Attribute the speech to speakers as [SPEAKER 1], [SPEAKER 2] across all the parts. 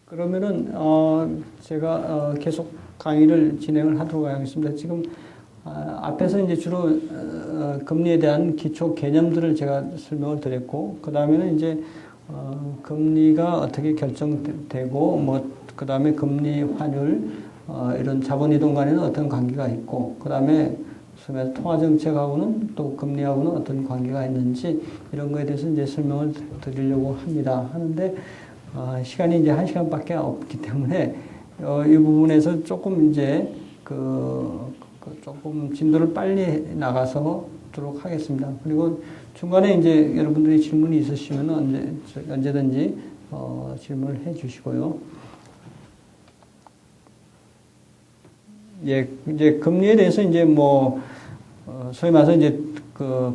[SPEAKER 1] 그러면은 제가 계속 강의를 진행을 하도록 하겠습니다. 지금 앞에서 이제 주로 금리에 대한 기초 개념들을 제가 설명을 드렸고, 그 다음에는 이제 금리가 어떻게 결정되고, 뭐 그 다음에 금리 환율 이런 자본 이동 간에는 어떤 관계가 있고, 그 다음에 통화 정책하고는 또 금리하고는 어떤 관계가 있는지 이런 거에 대해서 이제 설명을 드리려고 합니다. 하는데 시간이 이제 1시간밖에 없기 때문에 이 부분에서 조금 이제 조금 진도를 빨리 나가서 도록 하겠습니다. 그리고 중간에 이제 여러분들이 질문이 있으시면 언제든지 질문을 해 주시고요. 예, 이제 금리에 대해서 이제 소위 말해서 이제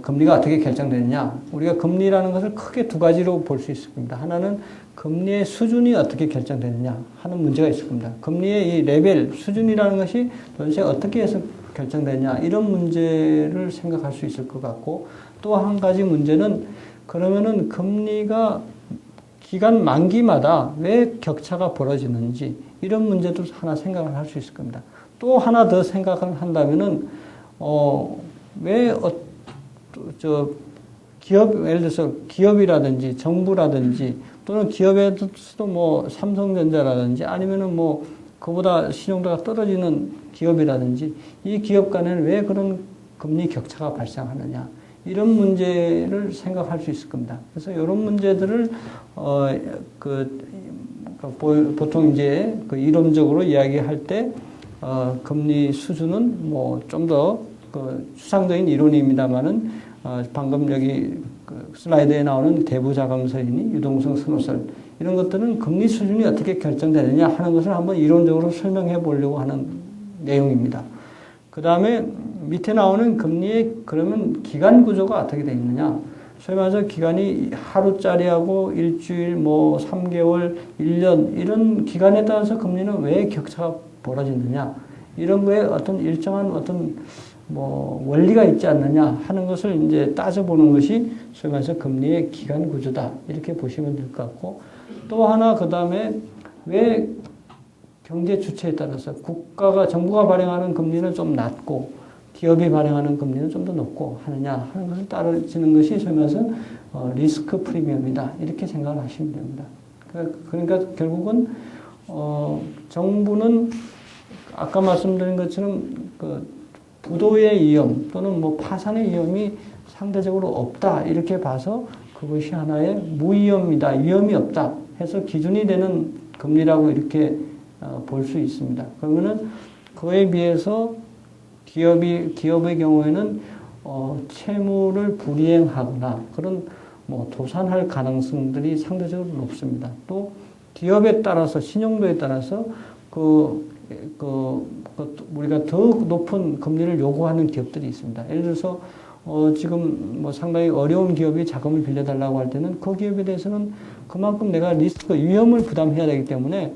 [SPEAKER 1] 금리가 어떻게 결정되느냐. 우리가 금리라는 것을 크게 두 가지로 볼 수 있습니다. 하나는 금리의 수준이 어떻게 결정되느냐 하는 문제가 있을 겁니다. 금리의 이 레벨, 수준이라는 것이 도대체 어떻게 해서 결정되느냐 이런 문제를 생각할 수 있을 것 같고, 또 한 가지 문제는 그러면은 금리가 기간 만기마다 왜 격차가 벌어지는지 이런 문제도 하나 생각을 할 수 있을 겁니다. 또 하나 더 생각을 한다면은 예를 들어서 기업이라든지 정부라든지 또는 기업에서도 뭐 삼성전자라든지 아니면은 뭐 그보다 신용도가 떨어지는 기업이라든지 이 기업 간에는 왜 그런 금리 격차가 발생하느냐 이런 문제를 생각할 수 있을 겁니다. 그래서 이런 문제들을 보통 이제 이론적으로 이야기할 때 금리 수준은 뭐 좀 더 추상적인 이론입니다만은 방금 여기 슬라이드에 나오는 대부자금설이니 유동성 선호설 이런 것들은 금리 수준이 어떻게 결정되느냐 하는 것을 한번 이론적으로 설명해 보려고 하는 내용입니다. 그 다음에 밑에 나오는 금리의 그러면 기간 구조가 어떻게 되어 있느냐. 소위 말해서 기간이 하루짜리하고 일주일, 3개월, 1년 이런 기간에 따라서 금리는 왜 격차가 벌어지느냐. 이런 거에 어떤 일정한 원리가 있지 않느냐 하는 것을 이제 따져보는 것이 소위 말해서 금리의 기간 구조다. 이렇게 보시면 될 것 같고, 또 하나 그 다음에 왜 경제 주체에 따라서 정부가 발행하는 금리는 좀 낮고 기업이 발행하는 금리는 좀 더 높고 하느냐 하는 것을 따르지는 것이 소위 말해서 리스크 프리미엄이다. 이렇게 생각을 하시면 됩니다. 그러니까 결국은 정부는 아까 말씀드린 것처럼 부도의 위험 또는 파산의 위험이 상대적으로 없다. 이렇게 봐서 그것이 하나의 무위험이다. 위험이 없다. 해서 기준이 되는 금리라고 이렇게 볼 수 있습니다. 그러면은 그에 비해서 기업의 경우에는 채무를 불이행하거나 그런 도산할 가능성들이 상대적으로 높습니다. 또 기업에 따라서 신용도에 따라서 우리가 더 높은 금리를 요구하는 기업들이 있습니다. 예를 들어서 지금 상당히 어려운 기업이 자금을 빌려달라고 할 때는 그 기업에 대해서는 그만큼 내가 위험을 부담해야 되기 때문에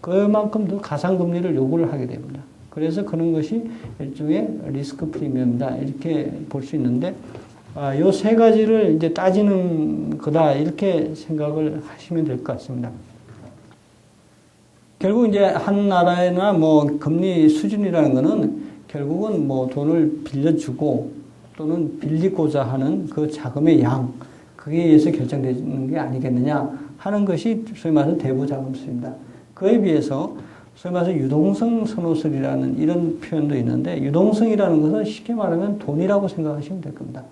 [SPEAKER 1] 그만큼 더 가상금리를 요구를 하게 됩니다. 그래서 그런 것이 일종의 리스크 프리미엄이다. 이렇게 볼 수 있는데, 요 세 가지를 이제 따지는 거다. 이렇게 생각을 하시면 될 것 같습니다. 결국 이제 한 나라나 금리 수준이라는 거는 결국은 돈을 빌려주고 또는 빌리고자 하는 그 자금의 양, 그에 의해서 결정되는 게 아니겠느냐 하는 것이 소위 말해서 대부자금술입니다. 그에 비해서 소위 말해서 유동성 선호설이라는 이런 표현도 있는데, 유동성이라는 것은 쉽게 말하면 돈이라고 생각하시면 될 겁니다.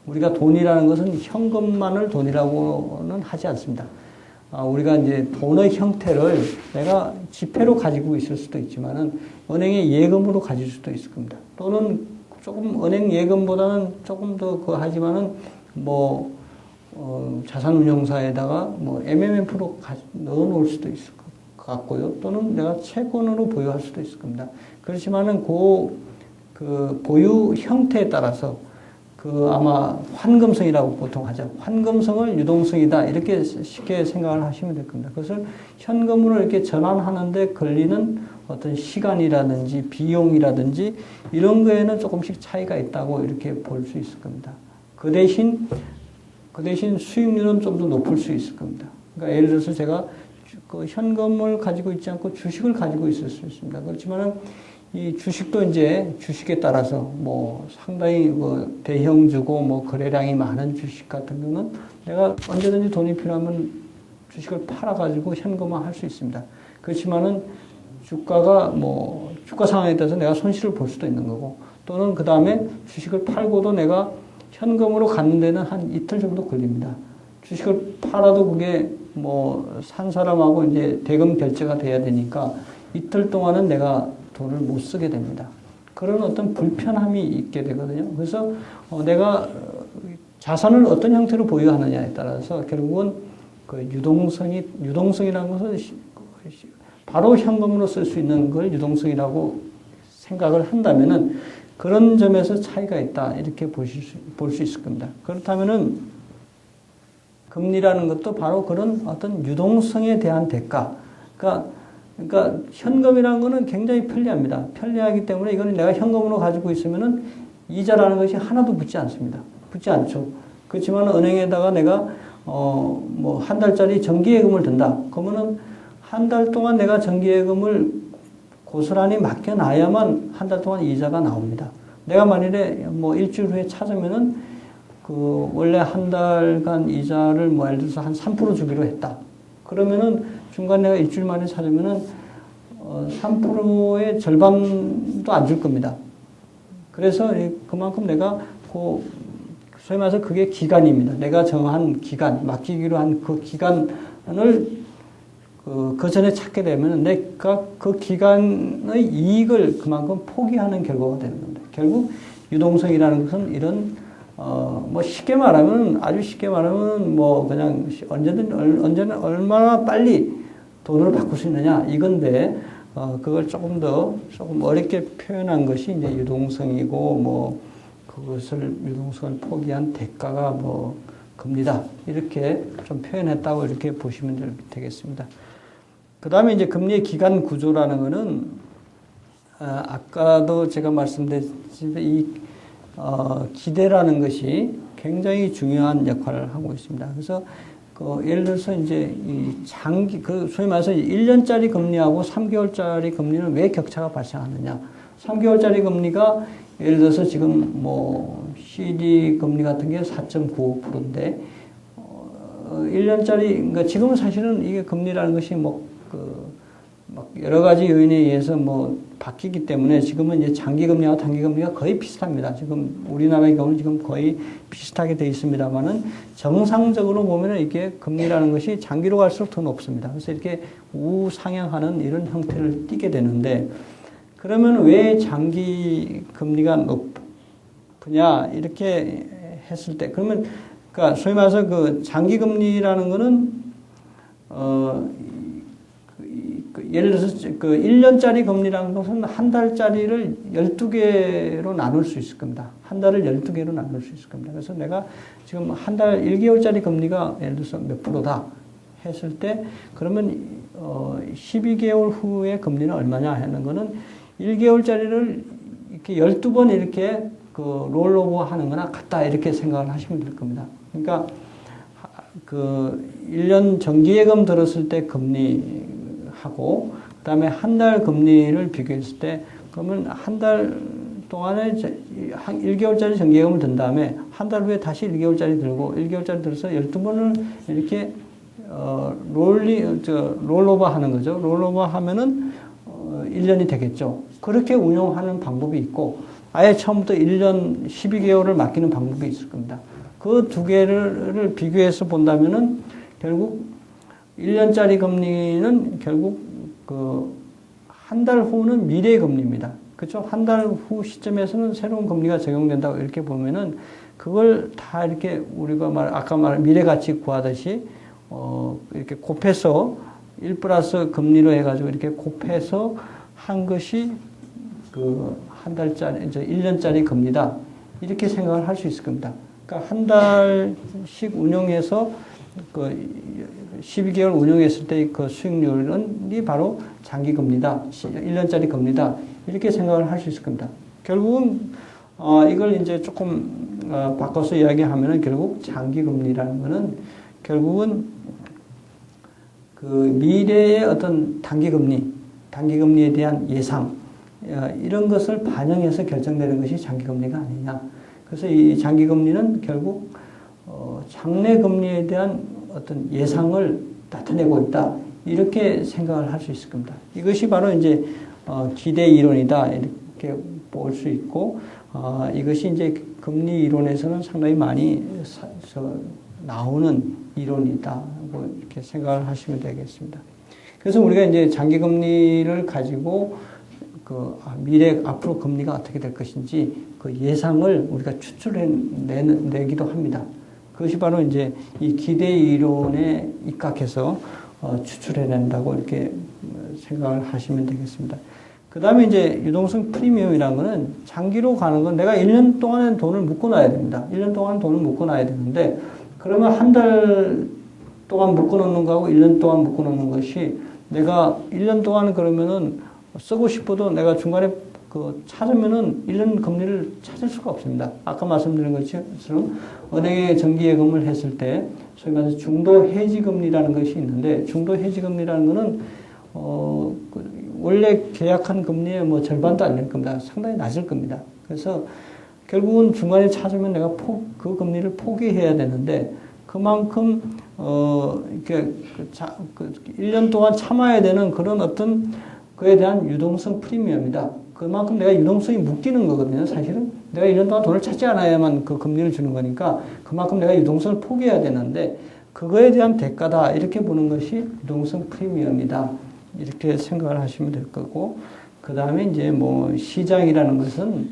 [SPEAKER 1] 우리가 돈이라는 것은 현금만을 돈이라고는 하지 않습니다. 우리가 이제 돈의 형태를 내가 지폐로 가지고 있을 수도 있지만은 은행의 예금으로 가질 수도 있을 겁니다. 또는 조금 은행 예금보다는 조금 더 하지만은 자산운용사에다가 MMF로 넣어 놓을 수도 있을 것 같고요. 또는 내가 채권으로 보유할 수도 있을 겁니다. 그렇지만은 그 보유 형태에 따라서 그 아마 환금성이라고 보통 하죠. 환금성을 유동성이다. 이렇게 쉽게 생각을 하시면 될 겁니다. 그것을 현금으로 이렇게 전환하는데 걸리는 어떤 시간이라든지 비용이라든지 이런 거에는 조금씩 차이가 있다고 이렇게 볼 수 있을 겁니다. 그 대신 수익률은 좀 더 높을 수 있을 겁니다. 그러니까 예를 들어서 제가 그 현금을 가지고 있지 않고 주식을 가지고 있을 수 있습니다. 그렇지만은 이 주식도 이제 주식에 따라서 뭐 상당히 뭐 대형주고 뭐 거래량이 많은 주식 같은 경우는 내가 언제든지 돈이 필요하면 주식을 팔아가지고 현금화할 수 있습니다. 그렇지만은 주가가 뭐 주가 상황에 따라서 내가 손실을 볼 수도 있는 거고 또는 그 다음에 주식을 팔고도 내가 현금으로 갖는 데는 한 이틀 정도 걸립니다. 주식을 팔아도 그게 뭐 산 사람하고 이제 대금 결제가 돼야 되니까 이틀 동안은 내가 돈을 못 쓰게 됩니다. 그런 어떤 불편함이 있게 되거든요. 그래서 내가 자산을 어떤 형태로 보유하느냐에 따라서 결국은 그 유동성이라는 것은 바로 현금으로 쓸 수 있는 걸 유동성이라고 생각을 한다면은 그런 점에서 차이가 있다. 이렇게 볼 수 있을 겁니다. 그렇다면은 금리라는 것도 바로 그런 어떤 유동성에 대한 대가. 그러니까 현금이라는 것은 굉장히 편리합니다. 편리하기 때문에 이거는 내가 현금으로 가지고 있으면은 이자라는 것이 하나도 붙지 않습니다. 붙지 않죠. 그렇지만 은행에다가 내가 뭐 한 달짜리 정기예금을 든다. 그러면은 한 달 동안 내가 정기예금을 고스란히 맡겨놔야만 한 달 동안 이자가 나옵니다. 내가 만일에 뭐 일주일 후에 찾으면은 그 원래 한 달간 이자를 뭐 예를 들어서 한 3% 주기로 했다. 그러면은 중간 내가 일주일 만에 찾으면은 3%의 절반도 안 줄 겁니다. 그래서 그만큼 내가 소위 말해서 그게 기간입니다. 내가 정한 기간, 맡기기로 한 그 기간을 그 전에 찾게 되면 내가 그 기간의 이익을 그만큼 포기하는 결과가 되는 겁니다. 결국 유동성이라는 것은 이런 뭐 아주 쉽게 말하면 뭐 그냥 언제나 얼마나 빨리 돈을 바꿀 수 있느냐 이건데 그걸 조금 어렵게 표현한 것이 이제 유동성이고 뭐 그것을 유동성을 포기한 대가가 뭐 금리다 이렇게 좀 표현했다고 이렇게 보시면 되겠습니다. 그 다음에 이제 금리의 기간 구조라는 것은 아까도 제가 말씀드렸지만 이 기대라는 것이 굉장히 중요한 역할을 하고 있습니다. 그래서 예를 들어서 이제 이 소위 말해서 1년짜리 금리하고 3개월짜리 금리는 왜 격차가 발생하느냐? 3개월짜리 금리가 예를 들어서 지금 뭐 CD 금리 같은 게 4.95%인데 1년짜리 그러니까 지금은 사실은 이게 금리라는 것이 막 여러 가지 요인에 의해서 뭐 바뀌기 때문에 지금은 이제 장기금리와 단기금리가 거의 비슷합니다. 지금 우리나라의 경우는 지금 거의 비슷하게 되어 있습니다만은 정상적으로 보면은 이게 금리라는 것이 장기로 갈수록 더 높습니다. 그래서 이렇게 우상향하는 이런 형태를 띠게 되는데 그러면 왜 장기 금리가 높으냐 이렇게 했을 때 그러면 그러니까 소위 말해서 그 장기 금리라는 거는 예를 들어서 그 1년짜리 금리라는 것은 한 달짜리를 12개로 나눌 수 있을 겁니다. 한 달을 12개로 나눌 수 있을 겁니다. 그래서 내가 지금 한 달 1개월짜리 금리가 예를 들어서 몇 프로다 했을 때 그러면 12개월 후에 금리는 얼마냐 하는 거는 1개월짜리를 이렇게 12번 이렇게 그 롤오버 하는 거나 같다 이렇게 생각을 하시면 될 겁니다. 그러니까 그 1년 정기예금 들었을 때 금리하고 그다음에 한 달 금리를 비교했을 때 그러면 한 달 동안에 1개월짜리 정기예금을 든 다음에 한 달 후에 다시 1개월짜리 들고 1개월짜리 들어서 12번을 이렇게 롤오버 하는 거죠. 롤오버 하면은 1년이 되겠죠. 그렇게 운용하는 방법이 있고 아예 처음부터 1년 12개월을 맡기는 방법이 있을 겁니다. 그 두 개를 비교해서 본다면은 결국 1년짜리 금리는 결국 그 한 달 후는 미래 금리입니다. 그렇죠? 한 달 후 시점에서는 새로운 금리가 적용된다고 이렇게 보면은 그걸 다 이렇게 우리가 아까 말한 미래 가치 구하듯이 이렇게 곱해서 1 플러스 금리로 해가지고 이렇게 곱해서 한 것이 그 한 달짜리, 1년짜리 금리다. 이렇게 생각을 할 수 있을 겁니다. 그러니까 한 달씩 운용해서 그 12개월 운용했을 때 그 수익률이 바로 장기 금리다. 1년짜리 금리다. 이렇게 생각을 할 수 있을 겁니다. 결국은 이걸 이제 조금 바꿔서 이야기하면은 결국 장기 금리라는 거는 결국은 그 미래의 어떤 단기 금리에 대한 예상 이런 것을 반영해서 결정되는 것이 장기 금리가 아니냐. 그래서 이 장기 금리는 결국 장래 금리에 대한 어떤 예상을 나타내고 있다. 이렇게 생각을 할 수 있을 겁니다. 이것이 바로 이제 기대 이론이다. 이렇게 볼 수 있고 이것이 이제 금리 이론에서는 상당히 많이 나오는 이론이다. 이렇게 생각을 하시면 되겠습니다. 그래서 우리가 이제 장기 금리를 가지고 미래 앞으로 금리가 어떻게 될 것인지 그 예상을 우리가 추출해내기도 합니다. 그것이 바로 이제 이 기대 이론에 입각해서 추출해낸다고 이렇게 생각을 하시면 되겠습니다. 그 다음에 이제 유동성 프리미엄이라는 거는 장기로 가는 건 내가 1년 동안은 돈을 묶어놔야 됩니다. 1년 동안 돈을 묶어놔야 되는데 그러면 한 달 동안 묶어놓는 거하고 1년 동안 묶어놓는 것이 내가 1년 동안 그러면은 쓰고 싶어도 내가 중간에 찾으면은 1년 금리를 찾을 수가 없습니다. 아까 말씀드린 것처럼 은행에 정기예금을 했을 때 소위 말해서 중도 해지금리라는 것이 있는데 중도 해지금리라는 거는 원래 계약한 금리의 뭐 절반도 안 될 겁니다. 상당히 낮을 겁니다. 그래서 결국은 중간에 찾으면 내가 그 금리를 포기해야 되는데 그만큼 이렇게 1년 동안 참아야 되는 그런 어떤 그에 대한 유동성 프리미엄이다. 그만큼 내가 유동성이 묶이는 거거든요. 사실은 내가 1년 동안 돈을 찾지 않아야만 그 금리를 주는 거니까 그만큼 내가 유동성을 포기해야 되는데 그거에 대한 대가다. 이렇게 보는 것이 유동성 프리미엄이다. 이렇게 생각을 하시면 될 거고 그 다음에 이제 뭐 시장이라는 것은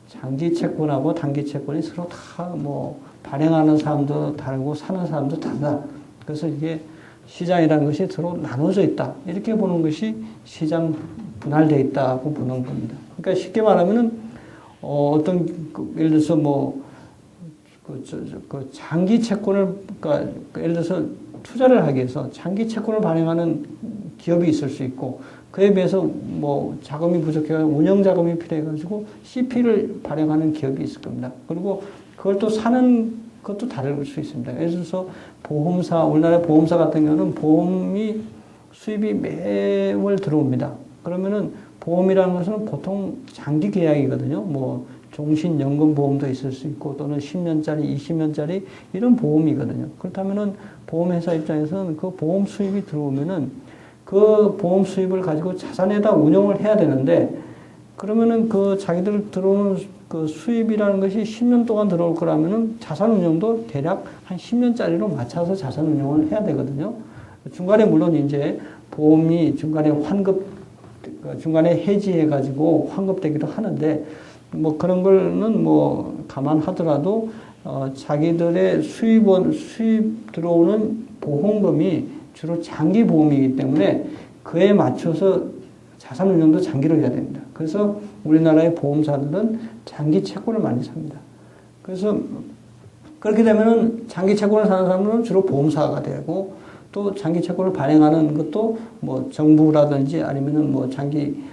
[SPEAKER 1] 장기 채권하고 단기 채권이 서로 다 뭐 발행하는 사람도 다르고 사는 사람도 다르다. 그래서 이게 시장이라는 것이 서로 나눠져 있다. 이렇게 보는 것이 시장 분할되어 있다고 보는 겁니다. 그러니까 쉽게 말하면은 예를 들어서 장기 채권을 그러니까 예를 들어서 투자를 하기 위해서 장기 채권을 발행하는 기업이 있을 수 있고 그에 비해서 뭐 자금이 부족해가지고 운영 자금이 필요해가지고 CP를 발행하는 기업이 있을 겁니다. 그리고 그걸 또 사는 것도 다를 수 있습니다. 예를 들어서 보험사, 우리나라 보험사 같은 경우는 보험이 수입이 매월 들어옵니다. 그러면은 보험이라는 것은 보통 장기 계약이거든요. 뭐 종신연금보험도 있을 수 있고 또는 10년짜리, 20년짜리 이런 보험이거든요. 그렇다면은 보험회사 입장에서는 그 보험 수입이 들어오면은 그 보험 수입을 가지고 자산에다 운용을 해야 되는데 그러면은 그 자기들 들어오는 그 수입이라는 것이 10년 동안 들어올 거라면은 자산 운용도 대략 한 10년짜리로 맞춰서 자산 운용을 해야 되거든요. 중간에 물론 이제 보험이 중간에 해지해가지고 환급되기도 하는데 뭐 그런 거는 뭐 감안하더라도 자기들의 수입 들어오는 보험금이 주로 장기 보험이기 때문에 그에 맞춰서 자산 운용도 장기로 해야 됩니다. 그래서 우리나라의 보험사들은 장기 채권을 많이 삽니다. 그래서 그렇게 되면은 장기 채권을 사는 사람들은 주로 보험사가 되고 또 장기 채권을 발행하는 것도 뭐 정부라든지 아니면은 뭐 장기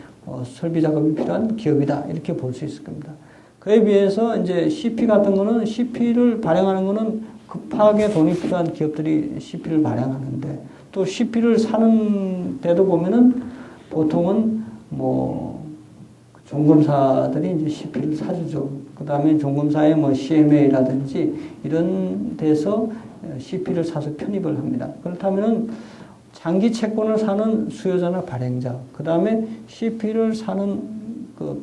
[SPEAKER 1] 설비 작업이 필요한 기업이다. 이렇게 볼 수 있을 겁니다. 그에 비해서 이제 CP 같은 거는 CP를 발행하는 거는 급하게 돈이 필요한 기업들이 CP를 발행하는데 또 CP를 사는 데도 보면은 보통은 뭐 종금사들이 이제 CP를 사주죠. 그 다음에 종금사의 뭐 CMA라든지 이런 데서 CP를 사서 편입을 합니다. 그렇다면은 장기 채권을 사는 수요자나 발행자, 그 다음에 CP를 사는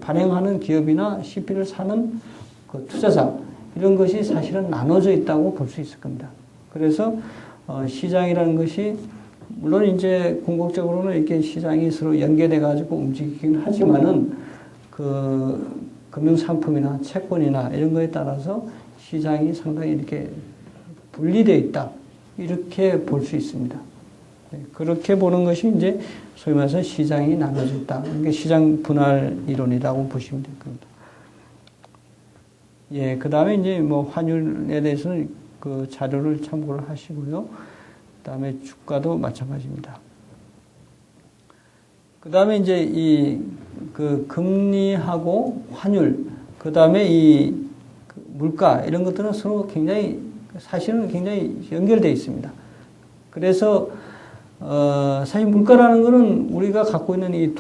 [SPEAKER 1] 발행하는 기업이나 CP를 사는 그 투자자 이런 것이 사실은 나눠져 있다고 볼 수 있을 겁니다. 그래서 시장이라는 것이 물론 이제 궁극적으로는 이렇게 시장이 서로 연계돼 가지고 움직이긴 하지만은 그 금융상품이나 채권이나 이런 거에 따라서 시장이 상당히 이렇게 분리되어 있다. 이렇게 볼 수 있습니다. 그렇게 보는 것이 이제 소위 말해서 시장이 나눠졌다. 그러니까 시장 분할 이론이라고 보시면 될 겁니다. 예, 그 다음에 이제 뭐 환율에 대해서는 그 자료를 참고를 하시고요. 그 다음에 주가도 마찬가지입니다. 그 다음에 이제 그 금리하고 환율, 그 다음에 그 물가, 이런 것들은 서로 사실은 굉장히 연결되어 있습니다. 그래서, 사실 물가라는 거는 우리가 갖고 있는 이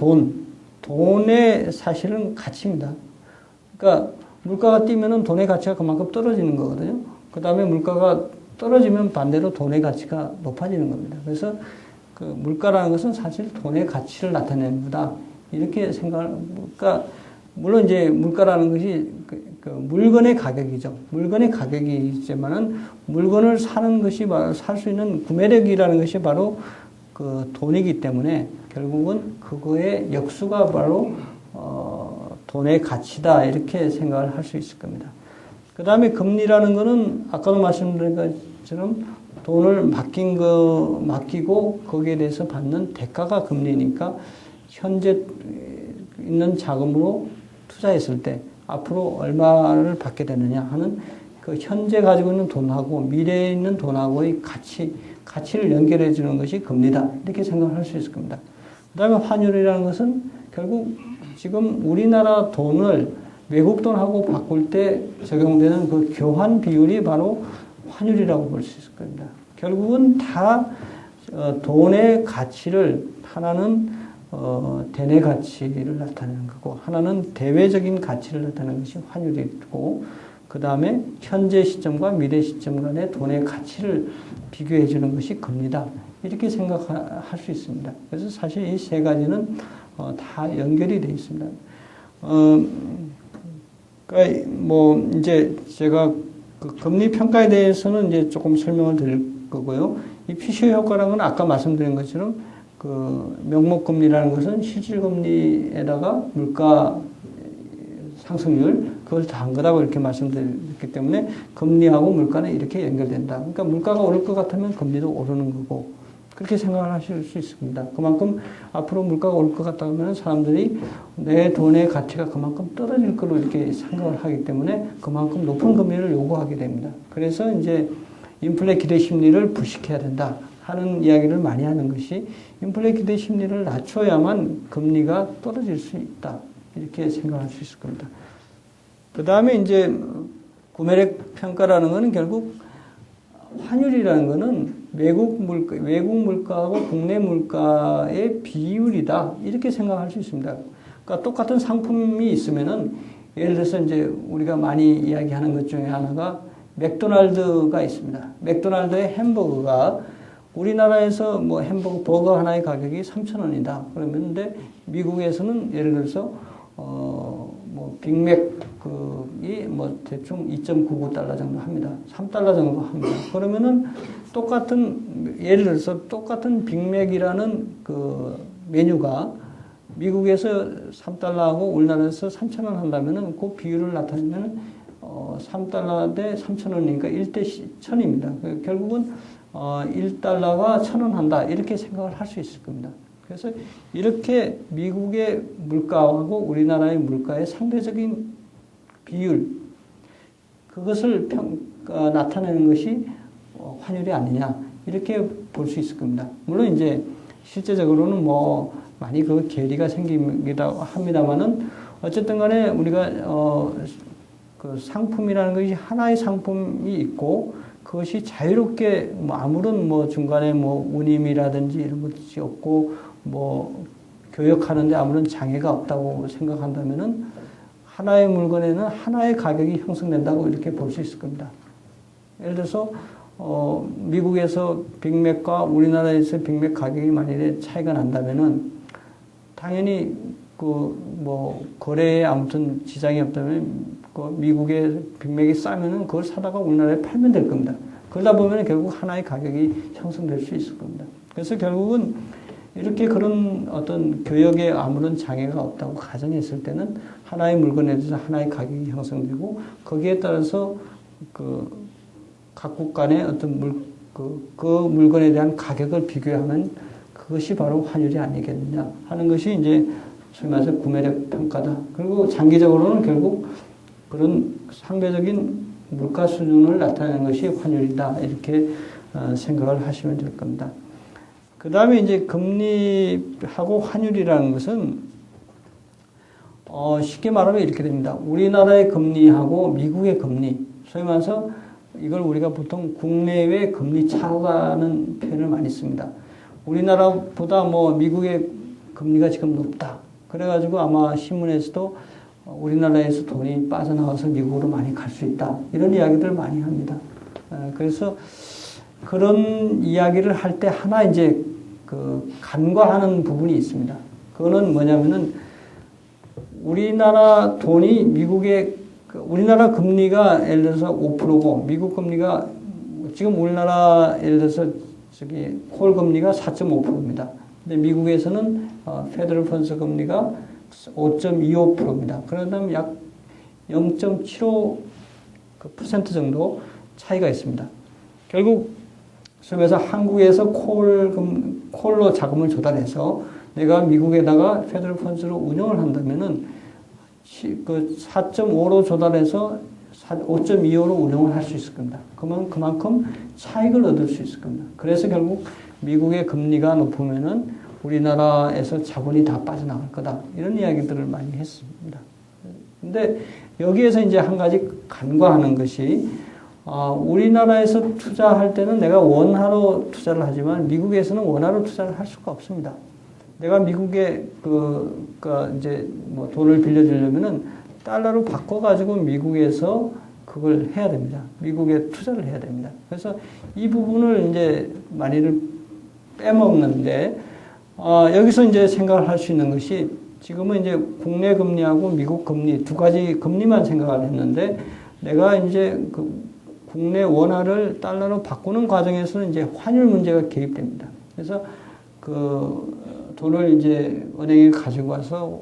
[SPEAKER 1] 돈의 사실은 가치입니다. 그러니까 물가가 뛰면은 돈의 가치가 그만큼 떨어지는 거거든요. 그 다음에 물가가 떨어지면 반대로 돈의 가치가 높아지는 겁니다. 그래서 그 물가라는 것은 사실 돈의 가치를 나타내는 거다. 이렇게 그러니까 물론 이제 물가라는 것이 그 물건의 가격이죠. 물건의 가격이지만은 물건을 사는 것이 바로 살 수 있는 구매력이라는 것이 바로 그 돈이기 때문에 결국은 그거의 역수가 바로 돈의 가치다. 이렇게 생각을 할 수 있을 겁니다. 그 다음에 금리라는 거는 아까도 말씀드린 것처럼 돈을 맡기고 거기에 대해서 받는 대가가 금리니까 현재 있는 자금으로 투자했을 때 앞으로 얼마를 받게 되느냐 하는 그 현재 가지고 있는 돈하고 미래에 있는 돈하고의 가치를 연결해 주는 것이 금리다. 이렇게 생각을 할 수 있을 겁니다. 그 다음에 환율이라는 것은 결국 지금 우리나라 돈을 외국 돈하고 바꿀 때 적용되는 그 교환 비율이 바로 환율이라고 볼 수 있을 겁니다. 결국은 다 돈의 가치를 하나는 대내 가치를 나타내는 거고 하나는 대외적인 가치를 나타내는 것이 환율이고 그 다음에 현재 시점과 미래 시점 간의 돈의 가치를 비교해 주는 것이 금리다. 이렇게 생각할 수 있습니다. 그래서 사실 이 세 가지는 다 연결이 되어 있습니다. 그러니까 뭐 이제 제가 그 금리 평가에 대해서는 이제 조금 설명을 드릴 거고요. 이 피셔 효과라는 건 아까 말씀드린 것처럼 그 명목금리라는 것은 실질금리에다가 물가 상승률 그걸 더한 거라고 이렇게 말씀드렸기 때문에 금리하고 물가는 이렇게 연결된다. 그러니까 물가가 오를 것 같으면 금리도 오르는 거고 그렇게 생각을 하실 수 있습니다. 그만큼 앞으로 물가가 오를 것 같다 하면 사람들이 내 돈의 가치가 그만큼 떨어질 거로 이렇게 생각을 하기 때문에 그만큼 높은 금리를 요구하게 됩니다. 그래서 이제 인플레 기대 심리를 불식해야 된다 하는 이야기를 많이 하는 것이 인플레 기대 심리를 낮춰야만 금리가 떨어질 수 있다. 이렇게 생각할 수 있을 겁니다. 그 다음에 이제 구매력 평가라는 것은 결국 환율이라는 것은 외국 물가하고 국내 물가의 비율이다. 이렇게 생각할 수 있습니다. 그러니까 똑같은 상품이 있으면은 예를 들어서 이제 우리가 많이 이야기하는 것 중에 하나가 맥도날드가 있습니다. 맥도날드의 햄버거가 우리나라에서 뭐 햄버거 버거 하나의 가격이 3,000원이다. 그러면 근데 미국에서는 예를 들어서 뭐 빅맥이 뭐 대충 2.99달러 정도 합니다. 3달러 정도 합니다. 그러면은 예를 들어서 똑같은 빅맥이라는 그 메뉴가 미국에서 3달러하고 우리나라에서 3,000원 한다면은 그 비율을 나타내면 3달러 대 3,000원이니까 1대 1,000입니다. 결국은 1달러가 1,000원 한다. 이렇게 생각을 할 수 있을 겁니다. 그래서 이렇게 미국의 물가하고 우리나라의 물가의 상대적인 비율, 그것을 나타내는 것이 환율이 아니냐. 이렇게 볼 수 있을 겁니다. 물론 이제 실제적으로는 뭐 많이 그 괴리가 생기기도 합니다만은 어쨌든 간에 우리가 그 상품이라는 것이 하나의 상품이 있고 그것이 자유롭게 뭐 아무런 뭐 중간에 뭐 운임이라든지 이런 것이 없고 뭐 교역하는데 아무런 장애가 없다고 생각한다면은 하나의 물건에는 하나의 가격이 형성된다고 이렇게 볼 수 있을 겁니다. 예를 들어서 미국에서 빅맥과 우리나라에서 빅맥 가격이 만일에 차이가 난다면은 당연히 그 뭐 거래에 아무튼 지장이 없다면 그 미국의 빅맥이 싸면은 그걸 사다가 우리나라에 팔면 될 겁니다. 그러다 보면 결국 하나의 가격이 형성될 수 있을 겁니다. 그래서 결국은 이렇게 그런 어떤 교역에 아무런 장애가 없다고 가정했을 때는 하나의 물건에 대해서 하나의 가격이 형성되고 거기에 따라서 그 각국 간의 어떤 그 물건에 대한 가격을 비교하면 그것이 바로 환율이 아니겠느냐 하는 것이 이제 소위 말해서 구매력 평가다. 그리고 장기적으로는 결국 그런 상대적인 물가 수준을 나타내는 것이 환율이다. 이렇게 생각을 하시면 될 겁니다. 그 다음에 이제 금리하고 환율이라는 것은 쉽게 말하면 이렇게 됩니다. 우리나라의 금리하고 미국의 금리, 소위 말해서 이걸 우리가 보통 국내외 금리 차라는 표현을 많이 씁니다. 우리나라보다 미국의 금리가 지금 높다. 그래가지고 아마 신문에서도 우리나라에서 돈이 빠져나와서 미국으로 많이 갈 수 있다. 이런 이야기들을 많이 합니다. 그래서 그런 이야기를 할 때 하나 이제 간과하는 부분이 있습니다. 그거는 뭐냐면은 우리나라 돈이 미국의 우리나라 금리가 예를 들어서 5%고 미국 금리가 지금 우리나라 예를 들어서 콜 금리가 4.5%입니다. 근데 미국에서는 페더럴 펀드 금리가 5.25%입니다. 그러면 약 0.75% 정도 차이가 있습니다. 결국 그래서 한국에서 콜로 자금을 조달해서 내가 미국에다가 페더럴 펀드로 운영을 한다면은 그 4.5로 조달해서 5.25로 운영을 할 수 있을 겁니다. 그러면 그만큼 차익을 얻을 수 있을 겁니다. 그래서 결국 미국의 금리가 높으면은 우리나라에서 자본이 다 빠져나갈 거다. 이런 이야기들을 많이 했습니다. 근데 여기에서 이제 한 가지 간과하는 것이 우리나라에서 투자할 때는 내가 원화로 투자를 하지만 미국에서는 원화로 투자를 할 수가 없습니다. 내가 미국에 이제 돈을 빌려주려면은 달러로 바꿔가지고 미국에서 그걸 해야 됩니다. 미국에 투자를 해야 됩니다. 그래서 이 부분을 이제 많이들 빼먹는데, 여기서 이제 생각을 할 수 있는 것이 지금은 이제 국내 금리하고 미국 금리 두 가지 금리만 생각을 했는데 내가 이제 국내 원화를 달러로 바꾸는 과정에서는 이제 환율 문제가 개입됩니다. 그래서 돈을 이제 은행에 가지고 와서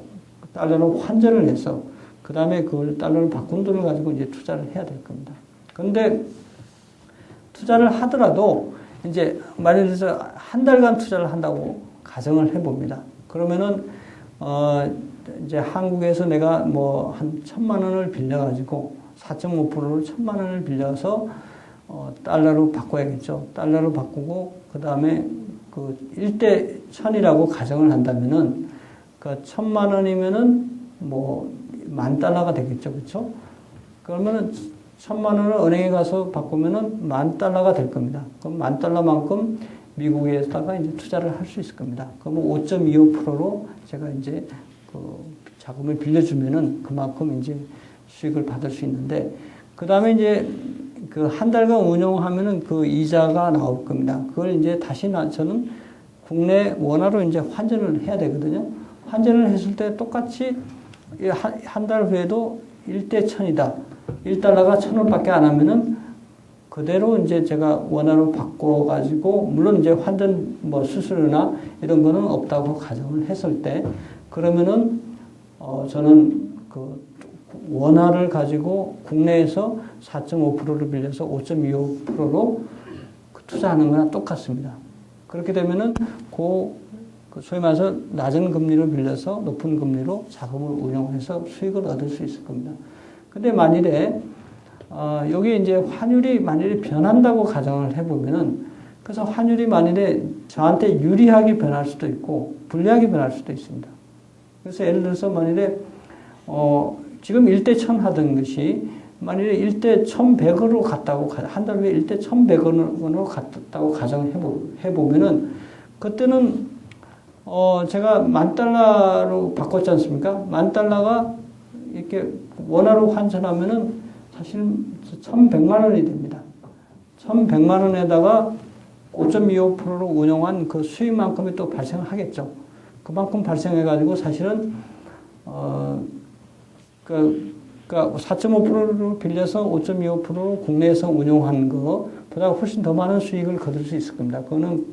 [SPEAKER 1] 달러로 환전을 해서 그 다음에 그걸 달러로 바꾼 돈을 가지고 이제 투자를 해야 될 겁니다. 그런데 투자를 하더라도 이제 만일 들어서 한 달간 투자를 한다고 가정을 해봅니다. 그러면은 이제 한국에서 내가 한 1,000만 원을 빌려가지고 4.5%로 1,000만 원을 빌려서 달러로 바꿔야겠죠. 달러로 바꾸고 그 다음에 1대 1,000이라고 가정을 한다면은 1,000만 원이면은 10,000달러가 되겠죠. 그렇죠? 그러면은 1,000만 원을 은행에 가서 바꾸면은 10,000달러가 될 겁니다. 그럼 10,000달러만큼 미국에다가 이제 투자를 할 수 있을 겁니다. 그러면 5.25%로 제가 이제 자금을 빌려주면은 그만큼 이제 수익을 받을 수 있는데, 그 다음에 이제 한 달간 운용하면은 그 이자가 나올 겁니다. 그걸 이제 다시 저는 국내 원화로 이제 환전을 해야 되거든요. 환전을 했을 때 똑같이 한 달 후에도 1대 1,000이다. 1달러가 1,000원밖에 안 하면은 그대로 이제 제가 원화로 바꿔가지고, 물론 이제 환전 수수료나 이런 거는 없다고 가정을 했을 때, 그러면은, 저는 원화를 가지고 국내에서 4.5%를 빌려서 5.25%로 투자하는 거나 똑같습니다. 그렇게 되면은 소위 말해서 낮은 금리로 빌려서 높은 금리로 자금을 운용해서 수익을 얻을 수 있을 겁니다. 근데 만일에 여기 이제 환율이 만일에 변한다고 가정을 해보면은, 그래서 환율이 만일에 저한테 유리하게 변할 수도 있고 불리하게 변할 수도 있습니다. 그래서 예를 들어서 만일에 지금 1대 1,000 하던 것이 만일에 1대 1,100원으로 갔다고, 한 달 후에 1대 1,100원으로 갔다고 가정을 해보면은, 그때는 제가 10,000달러로 바꿨지 않습니까? 10,000달러가 이렇게 원화로 환전하면은 사실 1,100만 원이 됩니다. 1,100만 원에다가 5.25%로 운용한 그 수익만큼이 또 발생하겠죠. 그만큼 발생해가지고 사실은, 그러니까 4.5%로 빌려서 5.25%로 국내에서 운용한 것보다 훨씬 더 많은 수익을 거둘 수 있을 겁니다. 그거는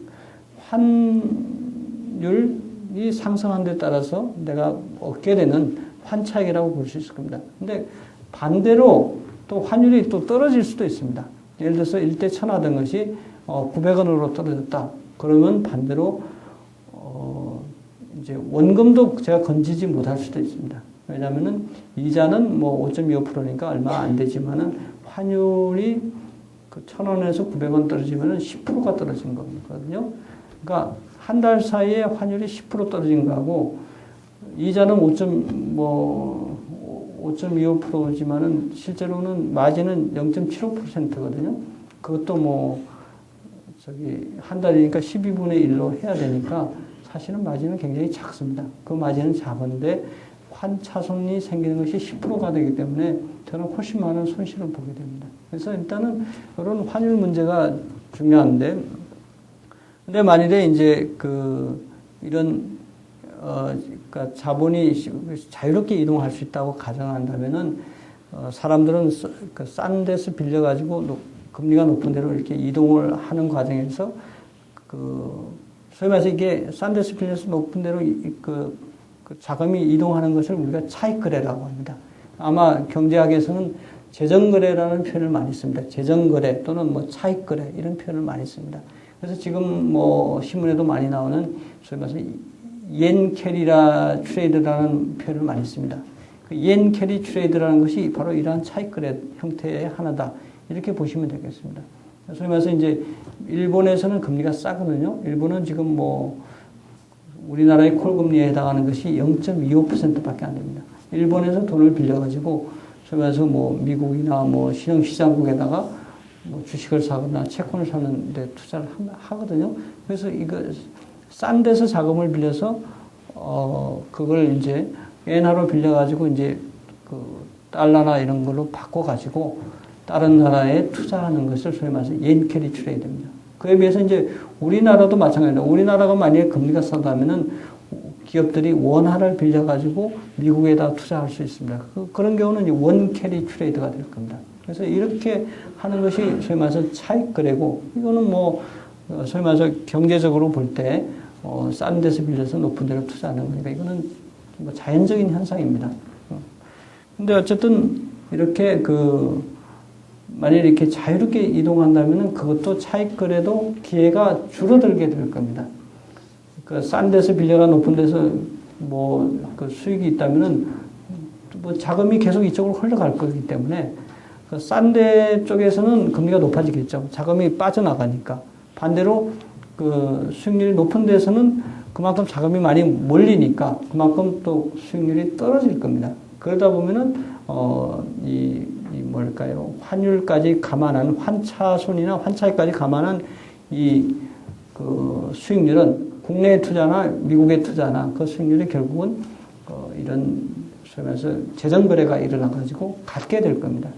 [SPEAKER 1] 환율이 상승한 데 따라서 내가 얻게 되는 환차익이라고 볼 수 있을 겁니다. 근데 반대로 또 환율이 또 떨어질 수도 있습니다. 예를 들어서 1대 1,000 하던 것이 900원으로 떨어졌다. 그러면 반대로 이제 원금도 제가 건지지 못할 수도 있습니다. 왜냐하면은 이자는 뭐 5.25%니까 얼마 안 되지만은 환율이 그 1,000원에서 900원 떨어지면은 10%가 떨어진 거거든요. 그러니까 한 달 사이에 환율이 10% 떨어진 거하고 이자는 5.25%지만은 실제로는 마진은 0.75%거든요. 그것도 뭐 한 달이니까 12분의 1로 해야 되니까 사실은 마진은 굉장히 작습니다. 그 마진은 작은데 환차손이 생기는 것이 10%가 되기 때문에 저는 훨씬 많은 손실을 보게 됩니다. 그래서 일단은 이런 환율 문제가 중요한데, 근데 만일에 이제 이런 그러니까 자본이 자유롭게 이동할 수 있다고 가정한다면은 사람들은 싼 데서 빌려가지고 금리가 높은 데로 이렇게 이동을 하는 과정에서 소위 말해서 이게 싼 데서 빌려서 높은 데로 그 자금이 이동하는 것을 우리가 차익거래라고 합니다. 아마 경제학에서는 재정거래라는 표현을 많이 씁니다. 재정거래 또는 뭐 차익거래 이런 표현을 많이 씁니다. 그래서 지금 뭐 신문에도 많이 나오는 소위 말해서 옌 캐리라 트레이드라는 표현을 많이 씁니다. 그 옌 캐리 트레이드라는 것이 바로 이러한 차익거래 형태의 하나다. 이렇게 보시면 되겠습니다. 소위 말해서 이제 일본에서는 금리가 싸거든요. 일본은 지금 뭐 우리나라의 콜금리에 해당하는 것이 0.25%밖에 안 됩니다. 일본에서 돈을 빌려가지고 소위 말해서 뭐 미국이나 뭐 신흥시장국에다가 뭐 주식을 사거나 채권을 사는 데 투자를 하거든요. 그래서 이거 싼 데서 자금을 빌려서 그걸 이제 엔화로 빌려가지고 이제 그 달러나 이런 걸로 바꿔가지고 다른 나라에 투자하는 것을 소위 말해서 옌캐리 트레이드입니다. 그에 비해서 이제 우리나라도 마찬가지입니다. 우리나라가 만약에 금리가 싸다면은 기업들이 원화를 빌려가지고 미국에다 투자할 수 있습니다. 그런 경우는 이제 원캐리 트레이드가 될 겁니다. 그래서 이렇게 하는 것이 소위 말해서 차익거래고, 이거는 뭐 소위 말해서 경제적으로 볼 때 싼 데서 빌려서 높은 데로 투자하는 거니까 이거는 뭐 자연적인 현상입니다. 근데 어쨌든 이렇게 만약에 이렇게 자유롭게 이동한다면은 그것도 차익거래도 기회가 줄어들게 될 겁니다. 싼 데서 빌려가 높은 데서 수익이 있다면은 뭐 자금이 계속 이쪽으로 흘러갈 거기 때문에 싼 데 쪽에서는 금리가 높아지겠죠. 자금이 빠져나가니까. 반대로 수익률이 높은 데서는 그만큼 자금이 많이 몰리니까 그만큼 또 수익률이 떨어질 겁니다. 그러다 보면은 환율까지 감안한 환차손이나 환차익까지 감안한 수익률은 국내 투자나 미국의 투자나 그 수익률이 결국은 이런 소위 말해서 재정거래가 일어나가지고 갖게 될 겁니다.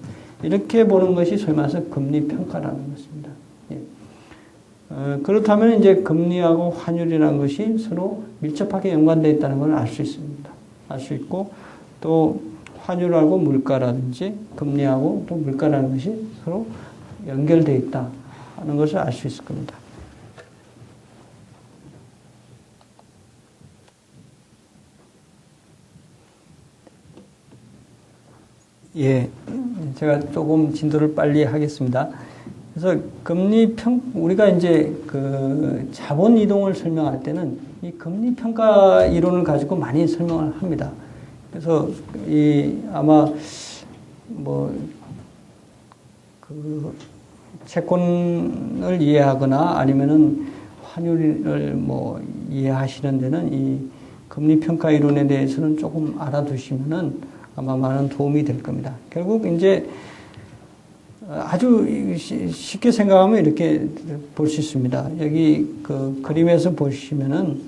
[SPEAKER 1] 이렇게 보는 것이 소위 말해서 금리 평가라는 것입니다. 예. 그렇다면 이제 금리하고 환율이라는 것이 서로 밀접하게 연관되어 있다는 걸 알 수 있습니다. 알 수 있고 또 환율하고 물가라든지 금리하고 또 물가라는 것이 서로 연결되어 있다 하는 것을 알 수 있을 겁니다. 예, 제가 조금 진도를 빨리 하겠습니다. 그래서 우리가 이제 자본 이동을 설명할 때는 이 금리 평가 이론을 가지고 많이 설명을 합니다. 그래서 아마 채권을 이해하거나 아니면은 환율을 이해하시는 데는 이 금리 평가 이론에 대해서는 조금 알아두시면은 아마 많은 도움이 될 겁니다. 결국 이제 아주 쉽게 생각하면 이렇게 볼 수 있습니다. 여기 그림에서 보시면은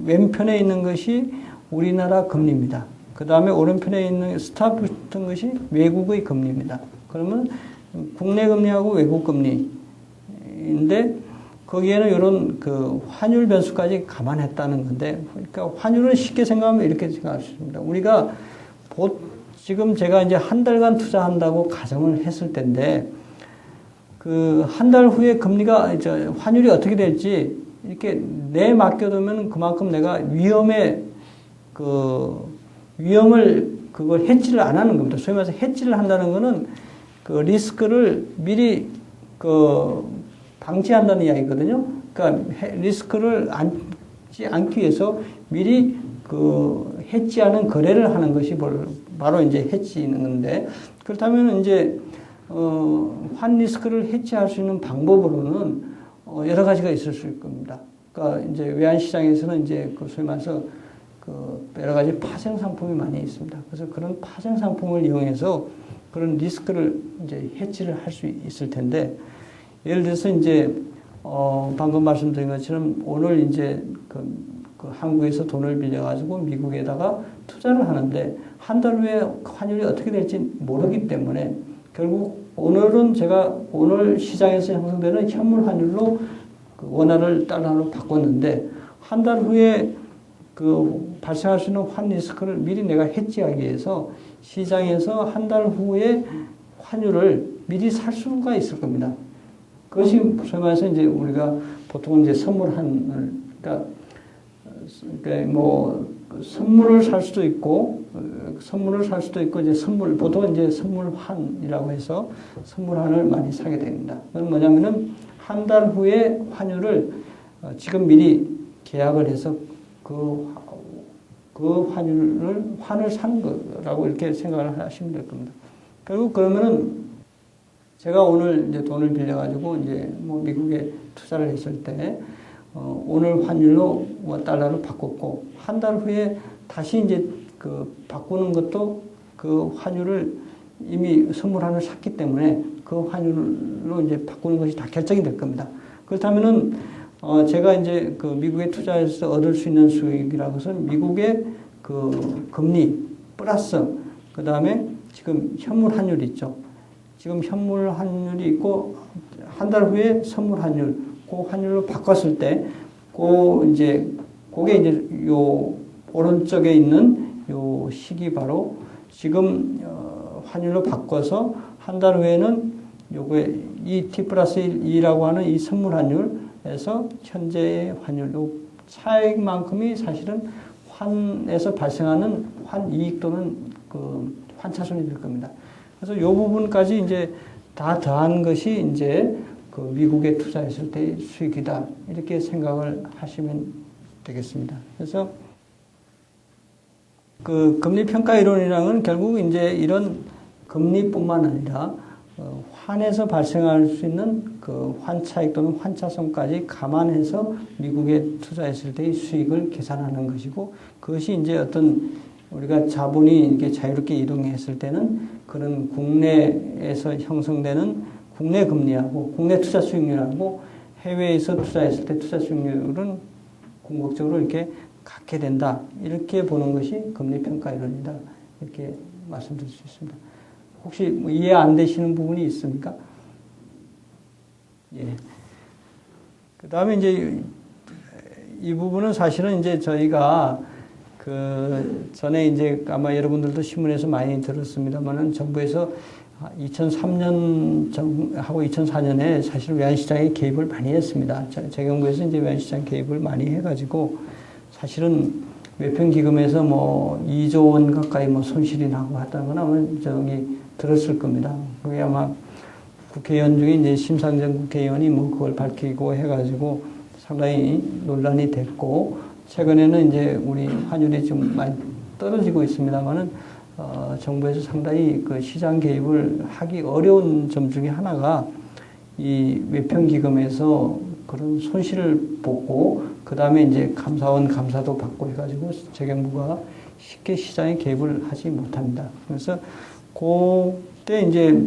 [SPEAKER 1] 왼편에 있는 것이 우리나라 금리입니다. 그 다음에 오른편에 있는 스타 붙은 것이 외국의 금리입니다. 그러면 국내 금리하고 외국 금리인데 거기에는 이런 환율 변수까지 감안했다는 건데, 그러니까 환율은 쉽게 생각하면 이렇게 생각할 수 있습니다. 우리가 지금 제가 이제 한 달간 투자한다고 가정을 했을 텐데, 한 달 후에 금리가, 환율이 어떻게 될지, 이렇게 맡겨두면 그만큼 내가 위험을 그걸 해지를 안 하는 겁니다. 소위 말해서 해지를 한다는 거는 리스크를 미리 방지한다는 이야기거든요. 그러니까 리스크를 하지 않기 위해서 미리 그 해지하는 거래를 하는 것이 바로 이제 해지는 건데, 그렇다면 이제 환 리스크를 해지할 수 있는 방법으로는 여러 가지가 있을 수 있을 겁니다. 그러니까 이제 외환 시장에서는 이제 그 소위 말해서 그 여러 가지 파생 상품이 많이 있습니다. 그래서 그런 파생 상품을 이용해서 그런 리스크를 이제 해지를 할 수 있을 텐데, 예를 들어서 이제 방금 말씀드린 것처럼 오늘 이제 그 한국에서 돈을 빌려가지고 미국에다가 투자를 하는데 한 달 후에 환율이 어떻게 될지 모르기 때문에 결국 오늘은 제가 오늘 시장에서 형성되는 현물 환율로 그 원화를 달러로 바꿨는데 한 달 후에 그 발생할 수 있는 환 리스크를 미리 내가 해지하기 위해서 시장에서 한 달 후에 환율을 미리 살 수가 있을 겁니다. 그것이 소위 말해서 이제 우리가 보통 이제 선물환을, 그러니까 뭐 선물을 살 수도 있고 이제 보통 이제 선물환이라고 해서 선물환을 많이 사게 됩니다. 그건 뭐냐면은 한 달 후에 환율을 지금 미리 계약을 해서 그 환을 산 거라고 이렇게 생각을 하시면 될 겁니다. 결국 그러면은 제가 오늘 이제 돈을 빌려가지고 이제 뭐 미국에 투자를 했을 때 오늘 환율로 달러로 바꿨고 한 달 후에 다시 이제 그 바꾸는 것도 그 환율을 이미 선물환을 샀기 때문에 그 환율로 이제 바꾸는 것이 다 결정이 될 겁니다. 그렇다면은 제가 이제 그 미국에 투자해서 얻을 수 있는 수익이라고 해서 미국의 그 금리 플러스 그 다음에 지금 현물 환율이 있죠. 지금 현물 환율이 있고 한 달 후에 선물 환율, 그 환율로 바꿨을 때, 그게 이제 요 오른쪽에 있는 요 식이 바로 지금 환율로 바꿔서 한 달 후에는 요거에 이 T 플러스 2라고 하는 이 선물 환율에서 현재의 환율로 차익만큼이 사실은 환에서 발생하는 환 이익 또는 그 환차손이 될 겁니다. 그래서 이 부분까지 이제 다 더한 것이 이제 그 미국에 투자했을 때의 수익이다. 이렇게 생각을 하시면 되겠습니다. 그래서 그 금리 평가 이론이랑은 결국 이제 이런 금리뿐만 아니라 환에서 발생할 수 있는 그 환차익 또는 환차손까지 감안해서 미국에 투자했을 때의 수익을 계산하는 것이고, 그것이 이제 어떤 우리가 자본이 이렇게 자유롭게 이동했을 때는 그런 국내에서 형성되는 국내 금리하고 국내 투자 수익률하고 해외에서 투자했을 때 투자 수익률은 궁극적으로 이렇게 같게 된다. 이렇게 보는 것이 금리 평가 이론이다. 이렇게 말씀드릴 수 있습니다. 혹시 뭐 이해 안 되시는 부분이 있습니까? 예. 그 다음에 이제 이 부분은 사실은 이제 저희가 그 전에 이제 아마 여러분들도 신문에서 많이 들었습니다만은 정부에서 2003년하고 2004년에 사실 외환시장에 개입을 많이 했습니다. 재경부에서 이제 외환시장 개입을 많이 해가지고 사실은 외평기금에서 뭐 2조 원 가까이 뭐 손실이 나고 하다거나 저기 들었을 겁니다. 그게 아마 국회의원 중에 이제 심상정 국회의원이 뭐 그걸 밝히고 해가지고 상당히 논란이 됐고, 최근에는 이제 우리 환율이 좀 많이 떨어지고 있습니다만은 정부에서 상당히 그 시장 개입을 하기 어려운 점 중에 하나가 이 외평기금에서 그런 손실을 보고 그 다음에 이제 감사원 감사도 받고 해가지고 재경부가 쉽게 시장에 개입을 하지 못합니다. 그래서 그때 이제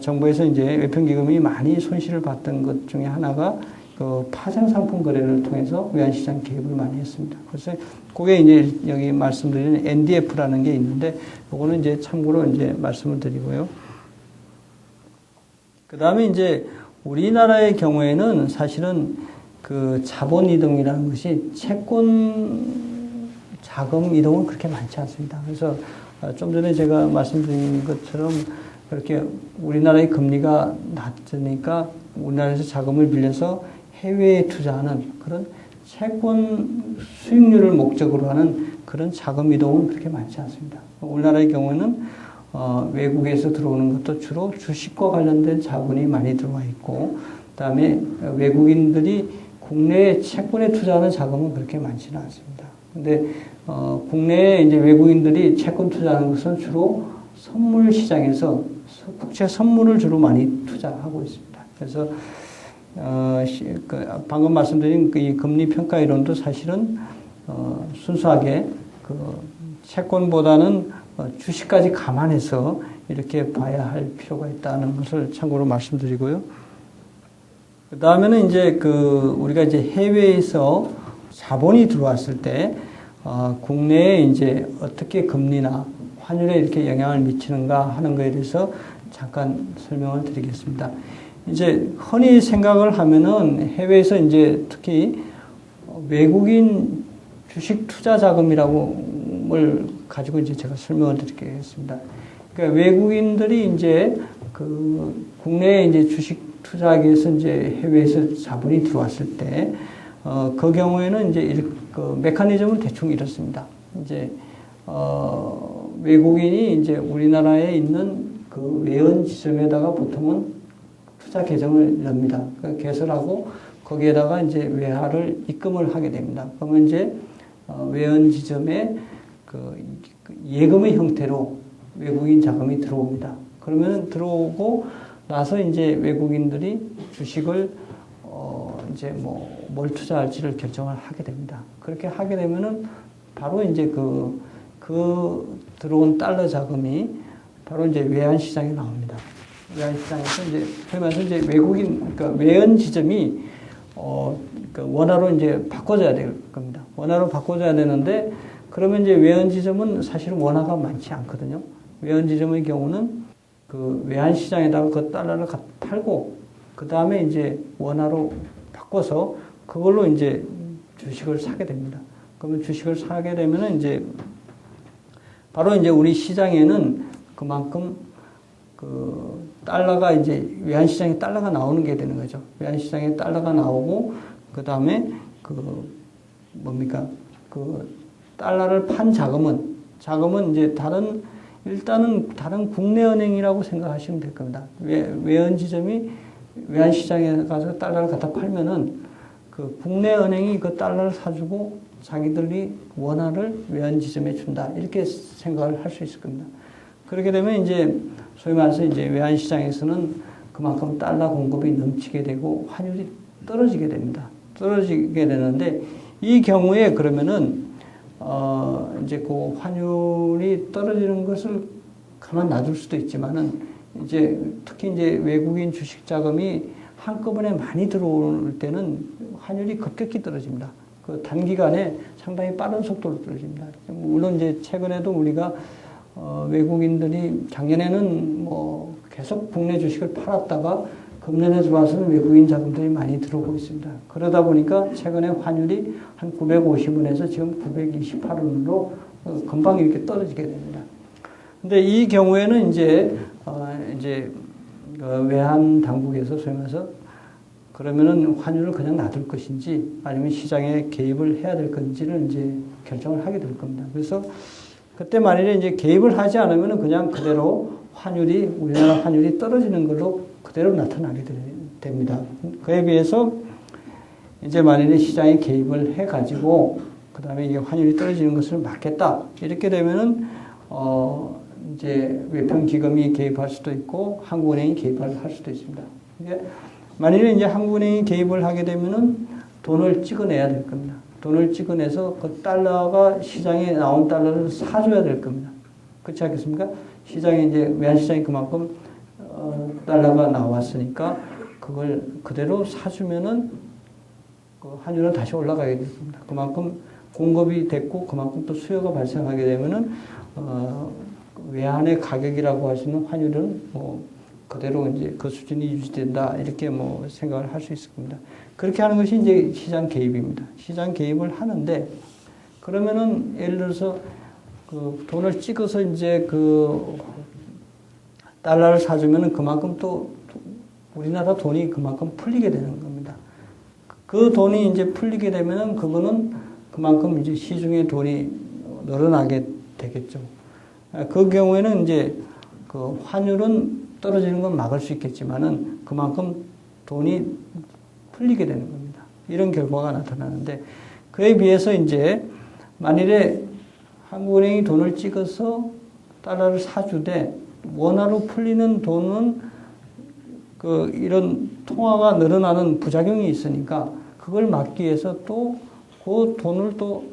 [SPEAKER 1] 정부에서 이제 외평기금이 많이 손실을 봤던 것 중에 하나가 그 파생상품 거래를 통해서 외환시장 개입을 많이 했습니다. 그래서 그게 이제 여기 말씀드리는 NDF라는 게 있는데, 요거는 이제 참고로 이제 말씀을 드리고요. 그 다음에 이제 우리나라의 경우에는 사실은 그 자본 이동이라는 것이 채권 자금 이동은 그렇게 많지 않습니다. 그래서 좀 전에 제가 말씀드린 것처럼 그렇게 우리나라의 금리가 낮으니까 우리나라에서 자금을 빌려서 해외에 투자하는 그런 채권 수익률을 목적으로 하는 그런 자금 이동은 그렇게 많지 않습니다. 우리나라의 경우에는 외국에서 들어오는 것도 주로 주식과 관련된 자본이 많이 들어와 있고, 그다음에 외국인들이 국내에 채권에 투자하는 자금은 그렇게 많지는 않습니다. 근데 국내에 이제 외국인들이 채권 투자하는 것은 주로 선물 시장에서 국채 선물을 주로 많이 투자하고 있습니다. 그래서 방금 말씀드린 이 금리 평가 이론도 사실은 순수하게 그 채권보다는 주식까지 감안해서 이렇게 봐야 할 필요가 있다는 것을 참고로 말씀드리고요. 그 다음에는 이제 우리가 이제 해외에서 자본이 들어왔을 때 국내에 이제 어떻게 금리나 환율에 이렇게 영향을 미치는가 하는 것에 대해서 잠깐 설명을 드리겠습니다. 이제 흔히 생각을 하면은 해외에서 이제 특히 외국인 주식 투자 자금이라고 뭘 가지고 이제 제가 설명을 드리겠습니다. 그러니까 외국인들이 이제 국내에 이제 주식 투자하기 위해서 이제 해외에서 자본이 들어왔을 때, 그 경우에는 이제 메커니즘은 대충 이렇습니다. 이제, 외국인이 이제 우리나라에 있는 그 외연 지점에다가 보통은 투자 계정을 엽니다. 개설하고 거기에다가 이제 외화를 입금을 하게 됩니다. 그러면 이제, 외연 지점에 예금의 형태로 외국인 자금이 들어옵니다. 그러면 들어오고 나서 이제 외국인들이 주식을 이제 뭘 투자할지를 결정을 하게 됩니다. 그렇게 하게 되면은 바로 이제 들어온 달러 자금이 바로 이제 외환 시장에 나옵니다. 외환 시장에서 이제 소위 말해서 이제 그러니까 외연 지점이 원화로 이제 바꿔줘야 될 겁니다. 원화로 바꿔줘야 되는데 그러면 이제 외연 지점은 사실은 원화가 많지 않거든요. 외연 지점의 경우는 외환 시장에다가 그 달러를 팔고, 그 다음에 이제 원화로 바꿔서 그걸로 이제 주식을 사게 됩니다. 그러면 주식을 사게 되면은 이제 바로 이제 우리 시장에는 그만큼 달러가 이제 외환 시장에 달러가 나오는 게 되는 거죠. 외환 시장에 달러가 나오고, 그 다음에 달러를 판 자금은 이제 일단은 다른 국내 은행이라고 생각하시면 될 겁니다. 외연 지점이 외환 시장에 가서 달러를 갖다 팔면은 국내 은행이 그 달러를 사주고 자기들이 원화를 외환 지점에 준다. 이렇게 생각을 할 수 있을 겁니다. 그렇게 되면 이제 소위 말해서 이제 외환 시장에서는 그만큼 달러 공급이 넘치게 되고 환율이 떨어지게 됩니다. 떨어지게 되는데 이 경우에 그러면은 이제 그 환율이 떨어지는 것을 가만 놔둘 수도 있지만은 이제 특히 이제 외국인 주식 자금이 한꺼번에 많이 들어올 때는 환율이 급격히 떨어집니다. 단기간에 상당히 빠른 속도로 떨어집니다. 물론 이제 최근에도 우리가 외국인들이 작년에는 계속 국내 주식을 팔았다가 금년에 들어와서는 외국인 자금들이 많이 들어오고 있습니다. 그러다 보니까 최근에 환율이 한 950원에서 지금 928원으로 금방 이렇게 떨어지게 됩니다. 근데 이 경우에는 이제 외환 당국에서 소위 말해서 그러면은 환율을 그냥 놔둘 것인지 아니면 시장에 개입을 해야 될 건지를 이제 결정을 하게 될 겁니다. 그래서 그때 만일에 이제 개입을 하지 않으면은 그냥 그대로 우리나라 환율이 떨어지는 걸로 그대로 나타나게 됩니다. 그에 비해서 이제 만일에 시장에 개입을 해가지고 그 다음에 이게 환율이 떨어지는 것을 막겠다 이렇게 되면은 이제 외평기금이 개입할 수도 있고 한국은행이 개입할 수도 있습니다. 만일에 이제 한국은행이 개입을 하게 되면은 돈을 찍어내야 될 겁니다. 돈을 찍어내서 그 달러가 시장에 나온 달러를 사줘야 될 겁니다. 그렇지 않겠습니까? 시장에 이제 외환시장이 그만큼 달러가 나왔으니까 그걸 그대로 사주면은 그 환율은 다시 올라가게 될 겁니다. 그만큼 공급이 됐고 그만큼 또 수요가 발생하게 되면은 외환의 가격이라고 할 수 있는 환율은 그대로 이제 그 수준이 유지된다 이렇게 생각을 할 수 있을 겁니다. 그렇게 하는 것이 이제 시장 개입입니다. 시장 개입을 하는데 그러면은 예를 들어서 돈을 찍어서 이제 달러를 사주면은 그만큼 또 우리나라 돈이 그만큼 풀리게 되는 겁니다. 그 돈이 이제 풀리게 되면은 그거는 그만큼 이제 시중에 돈이 늘어나게 되겠죠. 그 경우에는 이제 환율은 떨어지는 건 막을 수 있겠지만은 그만큼 돈이 풀리게 되는 겁니다. 이런 결과가 나타나는데 그에 비해서 이제 만일에 한국은행이 돈을 찍어서 달러를 사주되 원화로 풀리는 돈은 이런 통화가 늘어나는 부작용이 있으니까 그걸 막기 위해서 또 그 돈을 또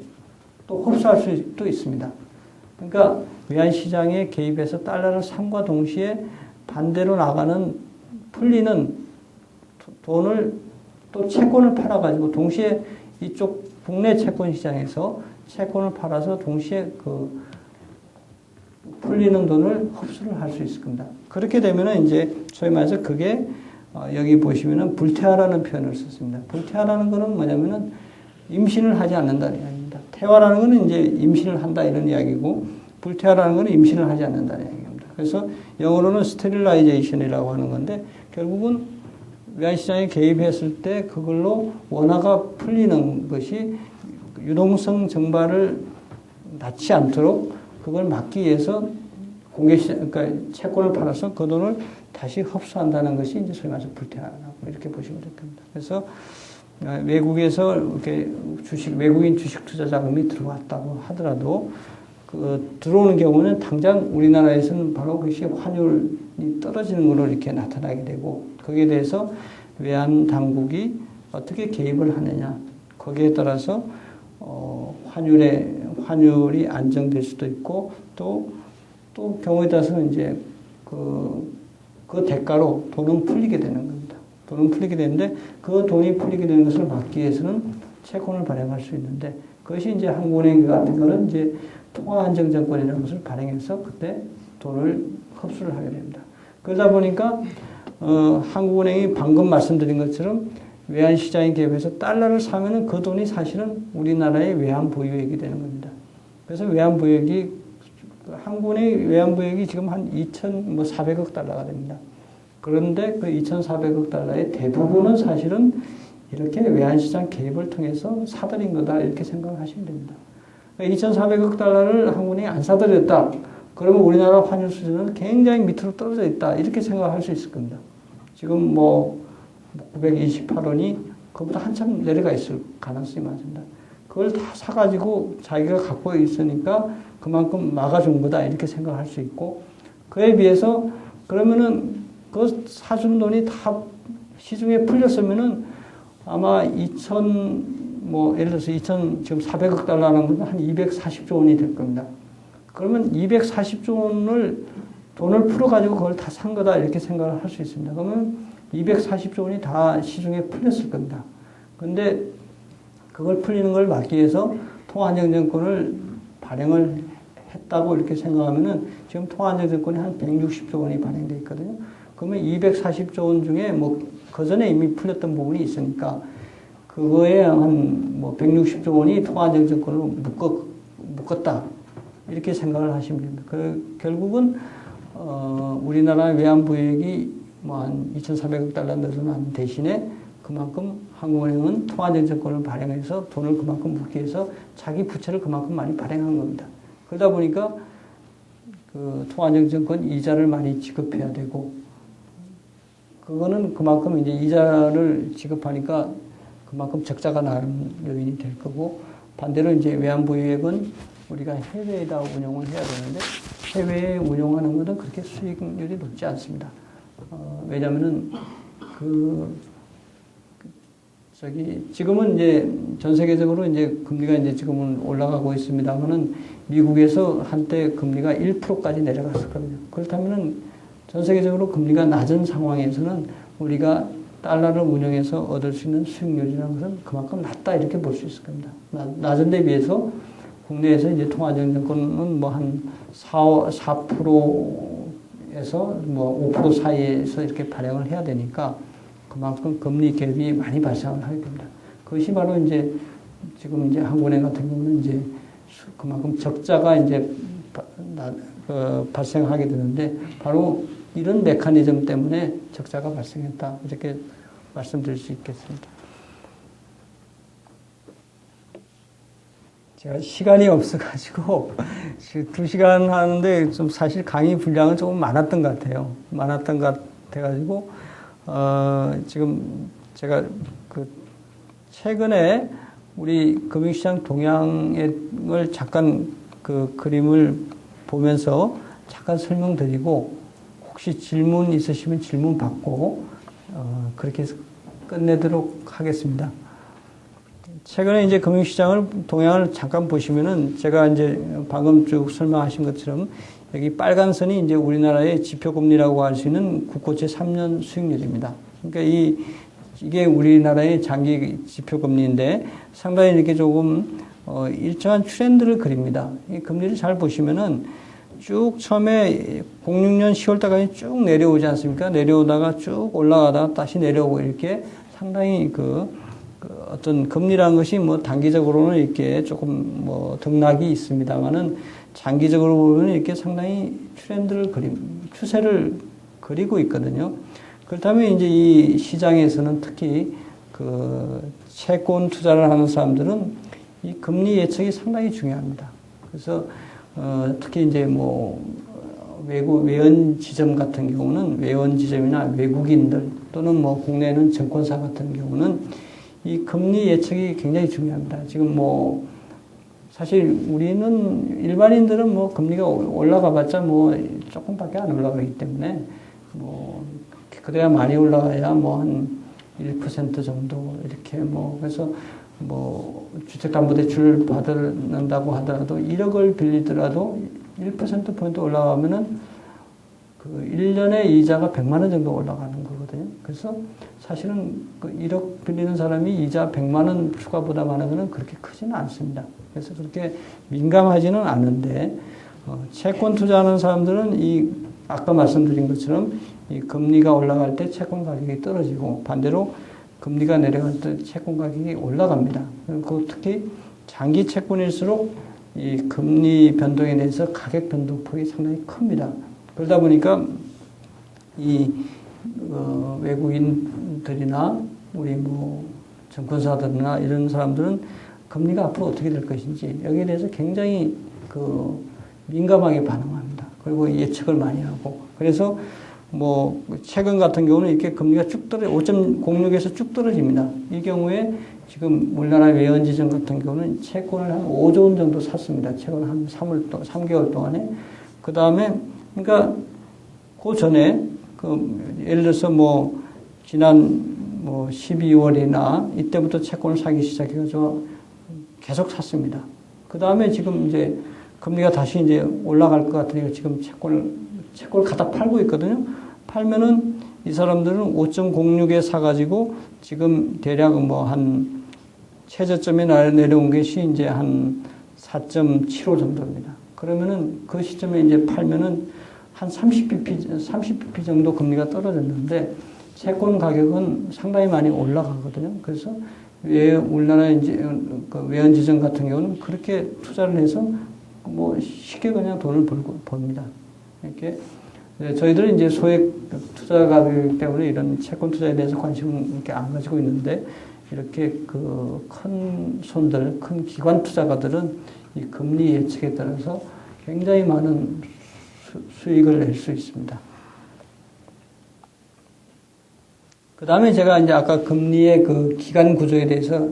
[SPEAKER 1] 흡수할 수도 있습니다. 그러니까 외환시장에 개입해서 달러를 삼과 동시에 반대로 나가는 풀리는 돈을 또 채권을 팔아가지고 동시에 이쪽 국내 채권 시장에서 채권을 팔아서 동시에 풀리는 돈을 흡수를 할 수 있을 겁니다. 그렇게 되면은 이제 소위 말해서 그게 여기 보시면은 불태화라는 표현을 썼습니다. 불태화라는 거는 뭐냐면은 임신을 하지 않는다는 이야기입니다. 태화라는 거는 이제 임신을 한다 이런 이야기고 불태화라는 거는 임신을 하지 않는다는 이야기입니다. 그래서 영어로는 스테릴라이제이션이라고 하는 건데 결국은 외환시장에 개입했을 때 그걸로 원화가 풀리는 것이 유동성 증발을 낳지 않도록 그걸 막기 위해서 공개시장, 그러니까 채권을 팔아서 그 돈을 다시 흡수한다는 것이 이제 소위 말해서 불태화라고 이렇게 보시면 될 겁니다. 그래서 외국에서 이렇게 외국인 주식 투자 자금이 들어왔다고 하더라도 들어오는 경우는 당장 우리나라에서는 바로 그것이 환율이 떨어지는 걸로 이렇게 나타나게 되고 거기에 대해서 외환 당국이 어떻게 개입을 하느냐 거기에 따라서 환율이 안정될 수도 있고 또 경우에 따라서는 이제 그 대가로 돈은 풀리게 되는 겁니다. 돈은 풀리게 되는데 그 돈이 풀리게 되는 것을 막기 위해서는 채권을 발행할 수 있는데 그것이 이제 한국은행 같은 거는 이제 통화안정증권이라는 것을 발행해서 그때 돈을 흡수를 하게 됩니다. 그러다 보니까 한국은행이 방금 말씀드린 것처럼 외환시장에 개입해서 달러를 사면은 그 돈이 사실은 우리나라의 외환 보유액이 되는 겁니다. 그래서 외환 보유액이 한국은행의 외환 보유액이 지금 한 2,400억 달러가 됩니다. 그런데 그 2,400억 달러의 대부분은 사실은 이렇게 외환시장 개입을 통해서 사들인 거다 이렇게 생각하시면 됩니다. 2,400억 달러를 한국은행이 안 사들였다. 그러면 우리나라 환율 수준은 굉장히 밑으로 떨어져 있다. 이렇게 생각할 수 있을 겁니다. 지금 928원이 그보다 한참 내려가 있을 가능성이 많습니다. 그걸 다 사가지고 자기가 갖고 있으니까 그만큼 막아준 거다. 이렇게 생각할 수 있고 그에 비해서 그러면은 그 사준 돈이 다 시중에 풀렸으면은 아마 예를 들어서 지금 400억 달러라는 건 한 240조 원이 될 겁니다. 그러면 240조 원을 돈을 풀어가지고 그걸 다 산 거다 이렇게 생각을 할 수 있습니다. 그러면 240조 원이 다 시중에 풀렸을 겁니다. 근데 그걸 풀리는 걸 막기 위해서 통화안정증권을 발행을 했다고 이렇게 생각하면은 지금 통화안정증권이 한 160조 원이 발행되어 있거든요. 그러면 240조 원 중에 그 전에 이미 풀렸던 부분이 있으니까 그거에 한 160조 원이 통화안정증권으로 묶었다. 이렇게 생각을 하시면 됩니다. 결국은, 우리나라 외환보유액이 한 2,400억 달러 늘어난 대신에 그만큼 한국은행은 통화안정증권을 발행해서 돈을 그만큼 묶기 위해서 자기 부채를 그만큼 많이 발행한 겁니다. 그러다 보니까 통화안정증권 이자를 많이 지급해야 되고, 그거는 그만큼 이제 이자를 지급하니까 그만큼 적자가 나는 요인이 될 거고, 반대로 이제 외환보유액은 우리가 해외에다 운용을 해야 되는데, 해외에 운용하는 것은 그렇게 수익률이 높지 않습니다. 왜냐면은, 지금은 이제 전 세계적으로 이제 금리가 이제 지금은 올라가고 있습니다만은 미국에서 한때 금리가 1%까지 내려갔었거든요. 그렇다면은 전 세계적으로 금리가 낮은 상황에서는 우리가 달러를 운용해서 얻을 수 있는 수익률이라는 것은 그만큼 낮다 이렇게 볼 수 있을 겁니다. 낮은 데 비해서 국내에서 이제 통화안정증권은 한 4%에서 5% 사이에서 이렇게 발행을 해야 되니까 그만큼 금리 갭이 많이 발생을 하게 됩니다. 그것이 바로 이제 지금 이제 한국은행 같은 경우는 이제 그만큼 적자가 이제 발생하게 되는데 바로 이런 메커니즘 때문에 적자가 발생했다. 이렇게 말씀드릴 수 있겠습니다. 제가 시간이 없어가지고 2시간 하는데 좀 사실 강의 분량은 조금 많았던 것 같아요. 많았던 것 같아가지고 지금 제가 최근에 우리 금융시장 동향을 잠깐 그 그림을 보면서 잠깐 설명드리고 혹시 질문 있으시면 질문 받고 그렇게 해서 끝내도록 하겠습니다. 최근에 이제 금융시장을 동향을 잠깐 보시면은 제가 이제 방금 쭉 설명하신 것처럼 여기 빨간 선이 이제 우리나라의 지표금리라고 할 수 있는 국고채 3년 수익률입니다. 그러니까 이게 우리나라의 장기 지표금리인데 상당히 이렇게 조금 일정한 트렌드를 그립니다. 이 금리를 잘 보시면은 쭉 처음에 06년 10월 달까지 쭉 내려오지 않습니까? 내려오다가 쭉 올라가다가 다시 내려오고 이렇게 상당히 어떤 금리라는 것이 뭐 단기적으로는 이렇게 조금 뭐 등락이 있습니다만은 장기적으로 보면 이렇게 상당히 추세를 그리고 있거든요. 그렇다면 이제 이 시장에서는 특히 채권 투자를 하는 사람들은 이 금리 예측이 상당히 중요합니다. 그래서 특히 이제 뭐 외연 지점 같은 경우는 외연 지점이나 외국인들 또는 뭐 국내에는 증권사 같은 경우는 이 금리 예측이 굉장히 중요합니다. 지금 뭐 사실 우리는 일반인들은 뭐 금리가 올라가 봤자 뭐 조금밖에 안 올라가기 때문에 뭐 그래야 많이 올라가야 뭐 한 1% 정도 이렇게 뭐 그래서 뭐 주택담보대출 받는다고 하더라도 1억을 빌리더라도 1%포인트 올라가면은 1년에 이자가 100만 원 정도 올라가는 거거든요. 그래서 사실은 1억 빌리는 사람이 이자 100만 원 추가보다 많은 거는 그렇게 크지는 않습니다. 그래서 그렇게 민감하지는 않은데 채권 투자하는 사람들은 아까 말씀드린 것처럼 이 금리가 올라갈 때 채권 가격이 떨어지고 반대로 금리가 내려갈 때 채권 가격이 올라갑니다. 그리고 특히 장기 채권일수록 이 금리 변동에 대해서 가격 변동폭이 상당히 큽니다. 그러다 보니까 외국인들이나 우리 뭐 증권사들이나 이런 사람들은 금리가 앞으로 어떻게 될 것인지 여기에 대해서 굉장히 민감하게 반응합니다. 그리고 예측을 많이 하고 그래서 뭐 최근 같은 경우는 이렇게 금리가 쭉 5.06에서 쭉 떨어집니다. 이 경우에 지금 우리나라 외연지점 같은 경우는 채권을 한 5조 원 정도 샀습니다. 최근 한 3개월 동안에. 그 다음에 그러니까 그 전에 예를 들어서 뭐 지난 뭐 12월이나 이때부터 채권을 사기 시작해가지고 계속 샀습니다. 그 다음에 지금 이제 금리가 다시 이제 올라갈 것 같으니까 지금 채권을 갖다 팔고 있거든요. 팔면은 이 사람들은 5.06에 사가지고 지금 대략 뭐 한 최저점에 내려온 것이 이제 한 4.75 정도입니다. 그러면은 그 시점에 이제 팔면은 한 30bp 정도 금리가 떨어졌는데 채권 가격은 상당히 많이 올라가거든요. 그래서 우리나라 이제 외연지점 같은 경우는 그렇게 투자를 해서 뭐 쉽게 그냥 돈을 법니다. 이렇게 저희들은 이제 소액 투자가이기 때문에 이런 채권 투자에 대해서 관심을 이렇게 안 가지고 있는데 이렇게 큰 손들, 큰 기관 투자가들은 이 금리 예측에 따라서 굉장히 많은 수익을 낼 수 있습니다. 그 다음에 제가 이제 아까 금리의 기간 구조에 대해서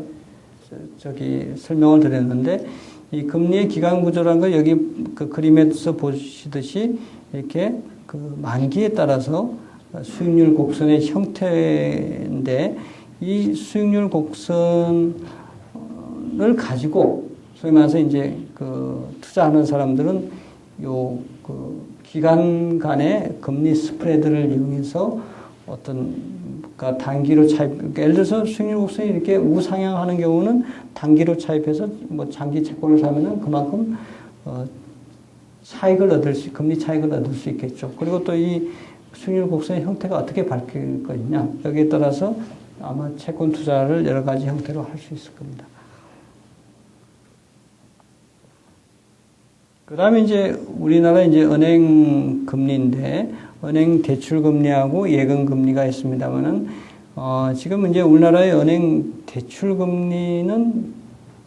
[SPEAKER 1] 설명을 드렸는데 이 금리의 기간 구조라는 거 여기 그림에서 보시듯이 이렇게 만기에 따라서 수익률 곡선의 형태인데 이 수익률 곡선을 가지고 소위 말해서 이제 투자하는 사람들은 기간 간의 금리 스프레드를 이용해서 단기로 예를 들어서 수익률 곡선이 이렇게 우상향하는 경우는 단기로 차입해서 뭐 장기 채권을 사면은 그만큼 금리 차익을 얻을 수 있겠죠. 그리고 또 이 수익률 곡선의 형태가 어떻게 바뀔 것이냐. 여기에 따라서 아마 채권 투자를 여러 가지 형태로 할 수 있을 겁니다. 그 다음에 이제 우리나라 이제 은행 금리인데, 은행 대출 금리하고 예금 금리가 있습니다만은, 지금 이제 우리나라의 은행 대출 금리는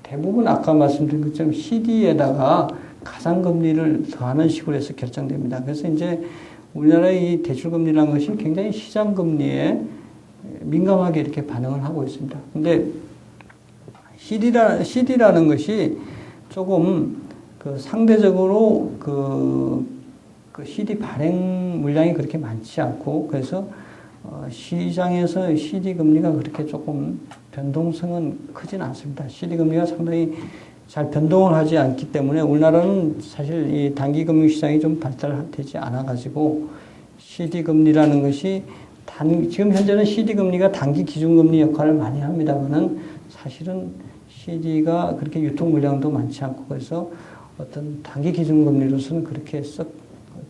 [SPEAKER 1] 대부분 아까 말씀드린 것처럼 CD에다가 가상금리를 더하는 식으로 해서 결정됩니다. 그래서 이제 우리나라의 이 대출금리라는 것이 굉장히 시장금리에 민감하게 이렇게 반응을 하고 있습니다. 근데 CD라는 것이 조금 그 상대적으로 그 CD 발행 물량이 그렇게 많지 않고 그래서 시장에서 CD 금리가 그렇게 조금 변동성은 크진 않습니다. CD 금리가 상당히 잘 변동을 하지 않기 때문에 우리나라는 사실 이 단기 금융 시장이 좀 발달되지 않아 가지고 CD 금리라는 것이 지금 현재는 CD 금리가 단기 기준 금리 역할을 많이 합니다만은 사실은 CD가 그렇게 유통 물량도 많지 않고 그래서 어떤 단기 기준 금리로서는 그렇게 썩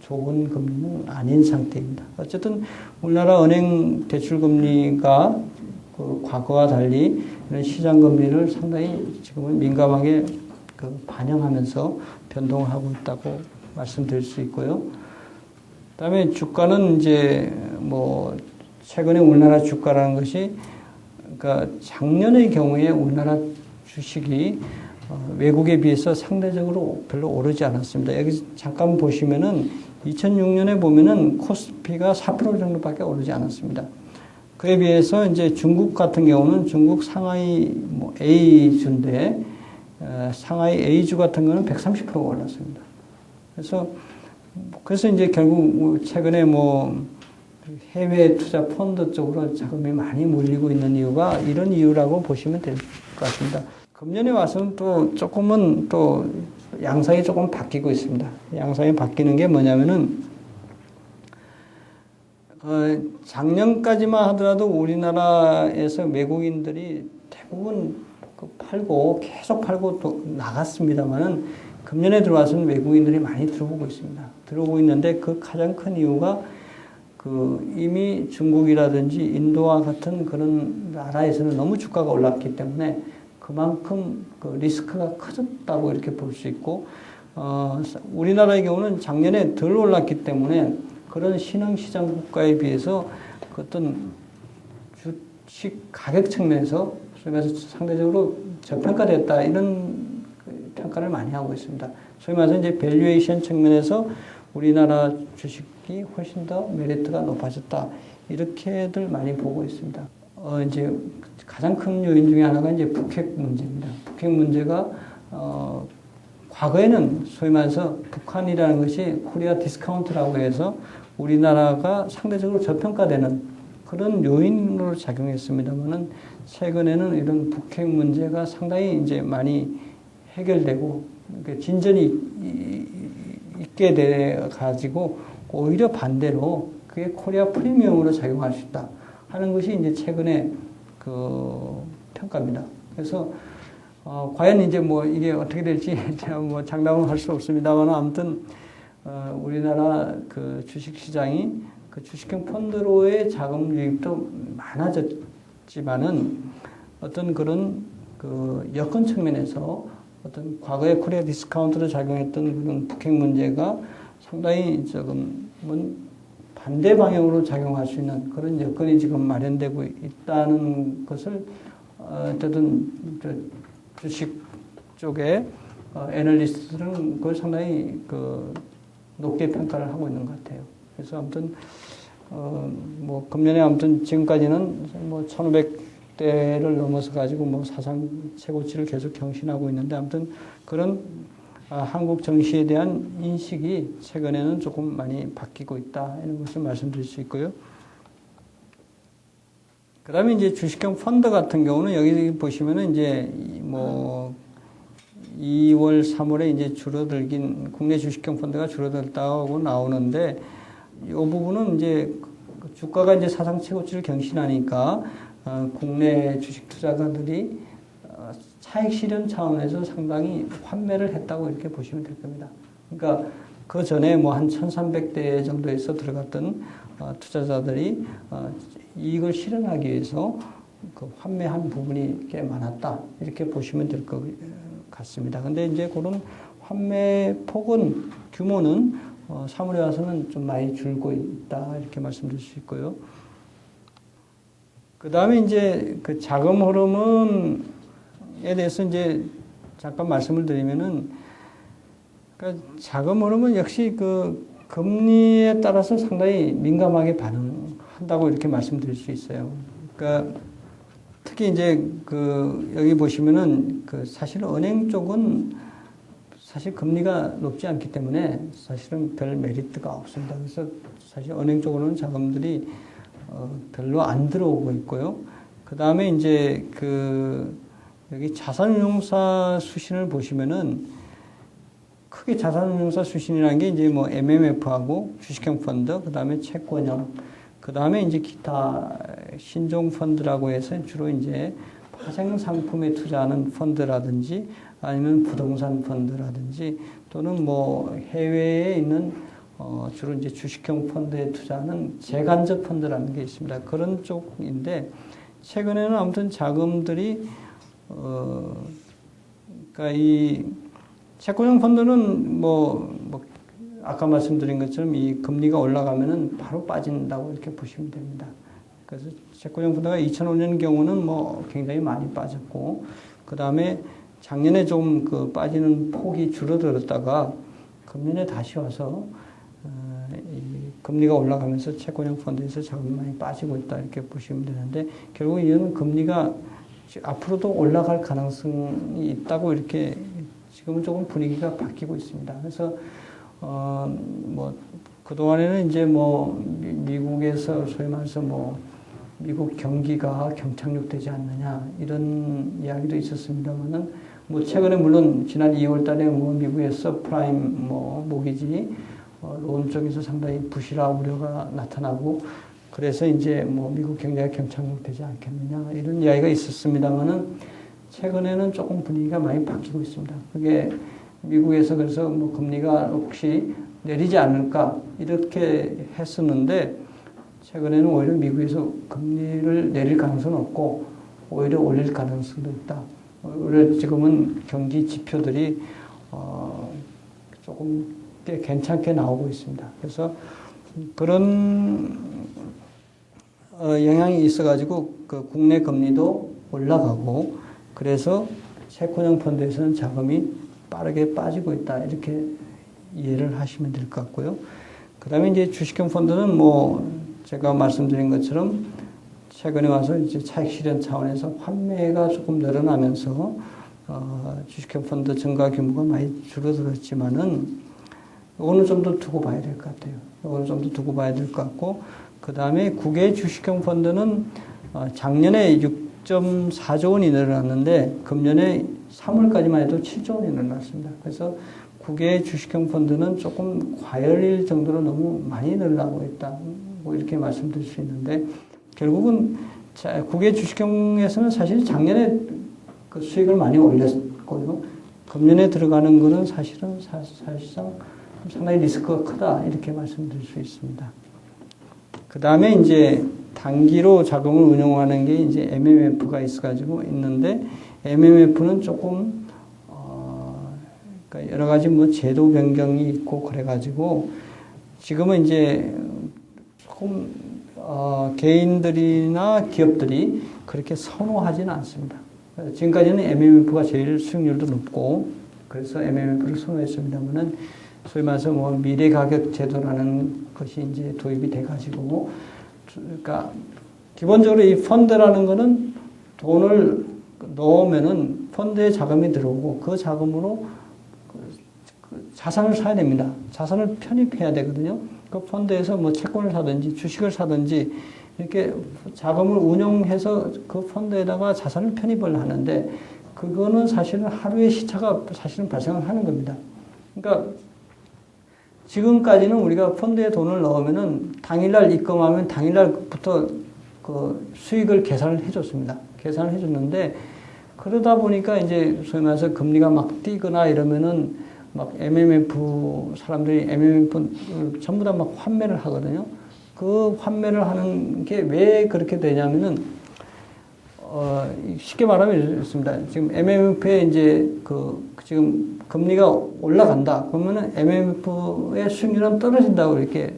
[SPEAKER 1] 좋은 금리는 아닌 상태입니다. 어쨌든 우리나라 은행 대출 금리가 그 과거와 달리 이런 시장 금리를 상당히 지금은 민감하게 그 반영하면서 변동을 하고 있다고 말씀드릴 수 있고요. 그다음에 주가는 이제 뭐 최근에 우리나라 주가라는 것이 그러니까 작년의 경우에 우리나라 주식이 외국에 비해서 상대적으로 별로 오르지 않았습니다. 여기 잠깐 보시면은 2006년에 보면은 코스피가 4% 정도밖에 오르지 않았습니다. 그에 비해서 이제 중국 같은 경우는 중국 상하이 뭐 A주인데 상하이 A주 같은 거는 130%가 올랐습니다. 그래서 이제 결국 최근에 뭐 해외 투자 펀드 쪽으로 자금이 많이 몰리고 있는 이유가 이런 이유라고 보시면 될 것 같습니다. 금년에 와서는 또 조금은 또 양상이 조금 바뀌고 있습니다. 양상이 바뀌는 게 뭐냐면은 작년까지만 하더라도 우리나라에서 외국인들이 대부분 계속 팔고 또 나갔습니다만은 금년에 들어와서는 외국인들이 많이 들어오고 있습니다. 들어오고 있는데 그 가장 큰 이유가 이미 중국이라든지 인도와 같은 그런 나라에서는 너무 주가가 올랐기 때문에 그만큼 그 리스크가 커졌다고 이렇게 볼 수 있고, 우리나라의 경우는 작년에 덜 올랐기 때문에 그런 신흥시장 국가에 비해서 그 어떤 주식 가격 측면에서 상대적으로 저평가됐다 이런 평가를 많이 하고 있습니다. 소위 말해서 이제 밸류에이션 측면에서 우리나라 주식이 훨씬 더 메리트가 높아졌다 이렇게들 많이 보고 있습니다. 이제 가장 큰 요인 중에 하나가 이제 북핵 문제입니다. 북핵 문제가 과거에는 소위 말해서 북한이라는 것이 코리아 디스카운트라고 해서 우리나라가 상대적으로 저평가되는 그런 요인으로 작용했습니다만은 최근에는 이런 북핵 문제가 상당히 이제 많이 해결되고 진전이 있게 돼 가지고 오히려 반대로 그게 코리아 프리미엄으로 작용할 수 있다 하는 것이 이제 최근에 그 평가입니다. 그래서 과연 이제 뭐 이게 어떻게 될지 제가 뭐 장담은 할 수 없습니다만 아무튼 우리나라 그 주식 시장이 그 주식형 펀드로의 자금 유입도 많아졌지만은 어떤 그런 그 여건 측면에서 어떤 과거에 코리아 디스카운트로 작용했던 그런 북핵 문제가 상당히 조금은 반대 방향으로 작용할 수 있는 그런 여건이 지금 마련되고 있다는 것을 어쨌든 주식 쪽에 애널리스트들은 그걸 상당히 높게 평가를 하고 있는 것 같아요. 그래서 아무튼 뭐 금년에 아무튼 지금까지는 뭐 1,500대를 넘어서 가지고 뭐 사상 최고치를 계속 경신하고 있는데 아무튼 그런 한국 정시에 대한 인식이 최근에는 조금 많이 바뀌고 있다 이런 것을 말씀드릴 수 있고요. 그다음에 이제 주식형 펀드 같은 경우는 여기 보시면은 이제 뭐 2월, 3월에 이제 줄어들긴 국내 주식형 펀드가 줄어들다고 나오는데 이 부분은 이제 주가가 이제 사상 최고치를 경신하니까 국내 주식 투자자들이 차익 실현 차원에서 상당히 환매를 했다고 이렇게 보시면 될 겁니다. 그러니까 그 전에 뭐 한 1,300대 정도에서 들어갔던 투자자들이 이익을 실현하기 위해서 그 환매한 부분이 꽤 많았다 이렇게 보시면 될 것 같습니다. 근데 이제 그런 환매 폭은 규모는 3월에 와서는 좀 많이 줄고 있다 이렇게 말씀드릴 수 있고요. 그 다음에 이제 그 자금 흐름에 대해서 이제 잠깐 말씀을 드리면은 그러니까 자금 흐름은 역시 그 금리에 따라서 상당히 민감하게 반응한다고 이렇게 말씀드릴 수 있어요. 그러니까 특히 이제 여기 보시면은 사실 은행 쪽은 사실 금리가 높지 않기 때문에 사실은 별 메리트가 없습니다. 그래서 사실 은행 쪽으로는 자금들이 별로 안 들어오고 있고요. 그 다음에 이제 여기 자산운용사 수신을 보시면은 크게 자산운용사 수신이라는 게 이제 뭐 MMF하고 주식형 펀드, 그 다음에 채권형, 그 다음에 이제 기타 신종 펀드라고 해서 주로 이제 파생 상품에 투자하는 펀드라든지 아니면 부동산 펀드라든지 또는 뭐 해외에 있는 주로 이제 주식형 펀드에 투자하는 재간접 펀드라는 게 있습니다. 그런 쪽인데 최근에는 아무튼 자금들이 그러니까 이 채권형 펀드는 아까 말씀드린 것처럼 이 금리가 올라가면은 바로 빠진다고 이렇게 보시면 됩니다. 그래서 채권형 펀드가 2005년 경우는 뭐 굉장히 많이 빠졌고, 그 다음에 작년에 좀 빠지는 폭이 줄어들었다가 금년에 다시 와서 이 금리가 올라가면서 채권형 펀드에서 자금이 많이 빠지고 있다 이렇게 보시면 되는데, 결국 이거는 금리가 앞으로도 올라갈 가능성이 있다고 이렇게 지금은 조금 분위기가 바뀌고 있습니다. 그래서 그동안에는 이제 미국에서 소위 말해서 미국 경기가 경착륙되지 않느냐 이런 이야기도 있었습니다만은 최근에 물론 지난 2월 달에 미국의 서프라임 모기지 론 쪽에서 상당히 부실화 우려가 나타나고, 그래서 이제 미국 경제가 경착륙되지 않겠느냐 이런 이야기가 있었습니다만은 최근에는 조금 분위기가 많이 바뀌고 있습니다. 그게 미국에서 그래서 금리가 혹시 내리지 않을까 이렇게 했었는데, 최근에는 오히려 미국에서 금리를 내릴 가능성은 없고 오히려 올릴 가능성도 있다. 오히려 지금은 경기 지표들이 조금 꽤 괜찮게 나오고 있습니다. 그래서 그런 영향이 있어가지고 국내 금리도 올라가고, 그래서 채권형 펀드에서는 자금이 빠르게 빠지고 있다 이렇게 이해를 하시면 될 것 같고요. 그 다음에 이제 주식형 펀드는 제가 말씀드린 것처럼 최근에 와서 이제 차익 실현 차원에서 환매가 조금 늘어나면서 주식형 펀드 증가 규모가 많이 줄어들었지만은 이거는 좀 더 두고 봐야 될 것 같아요. 이거는 좀 더 두고 봐야 될 것 같고, 그 다음에 국외 주식형 펀드는 작년에 6.4조 원이 늘어났는데 금년에 3월까지만 해도 7조 원이 늘어났습니다. 그래서 국외 주식형 펀드는 조금 과열일 정도로 너무 많이 늘어나고 있다. 이렇게 말씀드릴 수 있는데, 결국은 국외 주식형에서는 사실 작년에 수익을 많이 올렸고요. 금년에 들어가는 거는 사실상 상당히 리스크가 크다 이렇게 말씀드릴 수 있습니다. 그 다음에 이제 단기로 자금을 운용하는 게 이제 MMF가 있는데, MMF는 조금 그러니까 여러 가지 제도 변경이 있고 그래가지고 지금은 이제 조금 개인들이나 기업들이 그렇게 선호하지는 않습니다. 지금까지는 MMF가 제일 수익률도 높고 그래서 MMF를 선호했습니다만은 소위 말해서 미래 가격 제도라는 것이 이제 도입이 돼가지고, 그러니까 기본적으로 이 펀드라는 거는 돈을 넣으면은 펀드에 자금이 들어오고 그 자금으로 자산을 사야 됩니다. 자산을 편입해야 되거든요. 그 펀드에서 채권을 사든지 주식을 사든지 이렇게 자금을 운용해서 그 펀드에다가 자산을 편입을 하는데, 그거는 사실은 하루의 시차가 사실은 발생을 하는 겁니다. 그러니까 지금까지는 우리가 펀드에 돈을 넣으면은 당일날 입금하면 당일날부터 그 수익을 계산을 해줬습니다. 계산을 해줬는데, 그러다 보니까 이제 소위 말해서 금리가 막 뛰거나 이러면은 MMF 사람들이 MMF를 전부 다 환매를 하거든요. 그 환매를 하는 게 왜 그렇게 되냐면은 쉽게 말하면 이렇습니다. 지금 MMF에 이제 지금 금리가 올라간다. 그러면은 MMF의 수익률은 떨어진다고 이렇게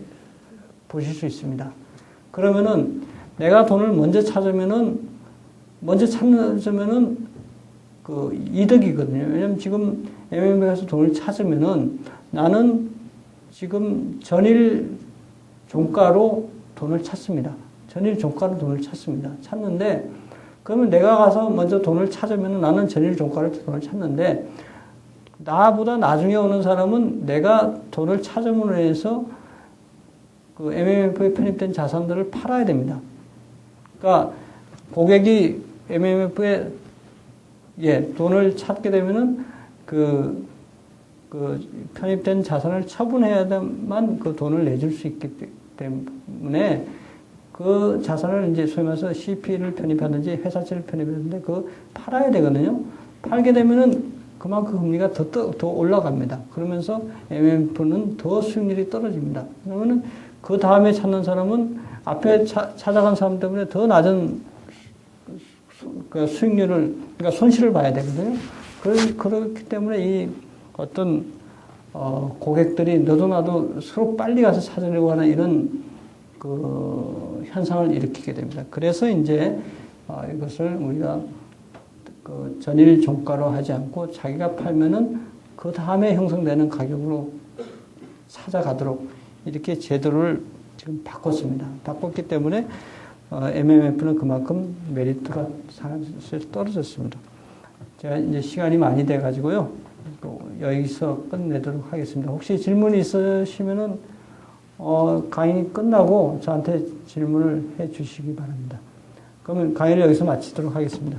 [SPEAKER 1] 보실 수 있습니다. 그러면은 내가 돈을 먼저 찾으면은 이득이거든요. 왜냐면 지금 MMF에서 돈을 찾으면은 나는 지금 전일 종가로 돈을 찾습니다. 전일 종가로 돈을 찾습니다. 찾는데 그러면 내가 가서 먼저 돈을 찾으면 나는 전일 종가를 돈을 찾는데 나보다 나중에 오는 사람은 내가 돈을 찾음으로 해서 그 MMF에 편입된 자산들을 팔아야 됩니다. 그러니까 고객이 MMF에 돈을 찾게 되면은 그 편입된 자산을 처분해야만 그 돈을 내줄 수 있기 때문에 그 자산을 이제 소위 말해서 CP를 편입하든지 회사채를 편입하는데 그 팔아야 되거든요. 팔게 되면은 그만큼 금리가 더 올라갑니다. 그러면서 MMF는 더 수익률이 떨어집니다. 그러면은 그 다음에 찾는 사람은 앞에 찾아간 사람 때문에 더 낮은 그 수익률을, 그러니까 손실을 봐야 되거든요. 그렇기 때문에 이 어떤, 고객들이 너도 나도 서로 빨리 가서 찾으려고 하는 이런 그 현상을 일으키게 됩니다. 그래서 이제, 이것을 우리가 그 전일 종가로 하지 않고 자기가 팔면은 그 다음에 형성되는 가격으로 찾아가도록 이렇게 제도를 지금 바꿨습니다. 바꿨기 때문에 MMF는 그만큼 메리트가 사실 떨어졌습니다. 제가 이제 시간이 많이 돼가지고요. 여기서 끝내도록 하겠습니다. 혹시 질문이 있으시면은 강의 끝나고 저한테 질문을 해 주시기 바랍니다. 그러면 강의를 여기서 마치도록 하겠습니다.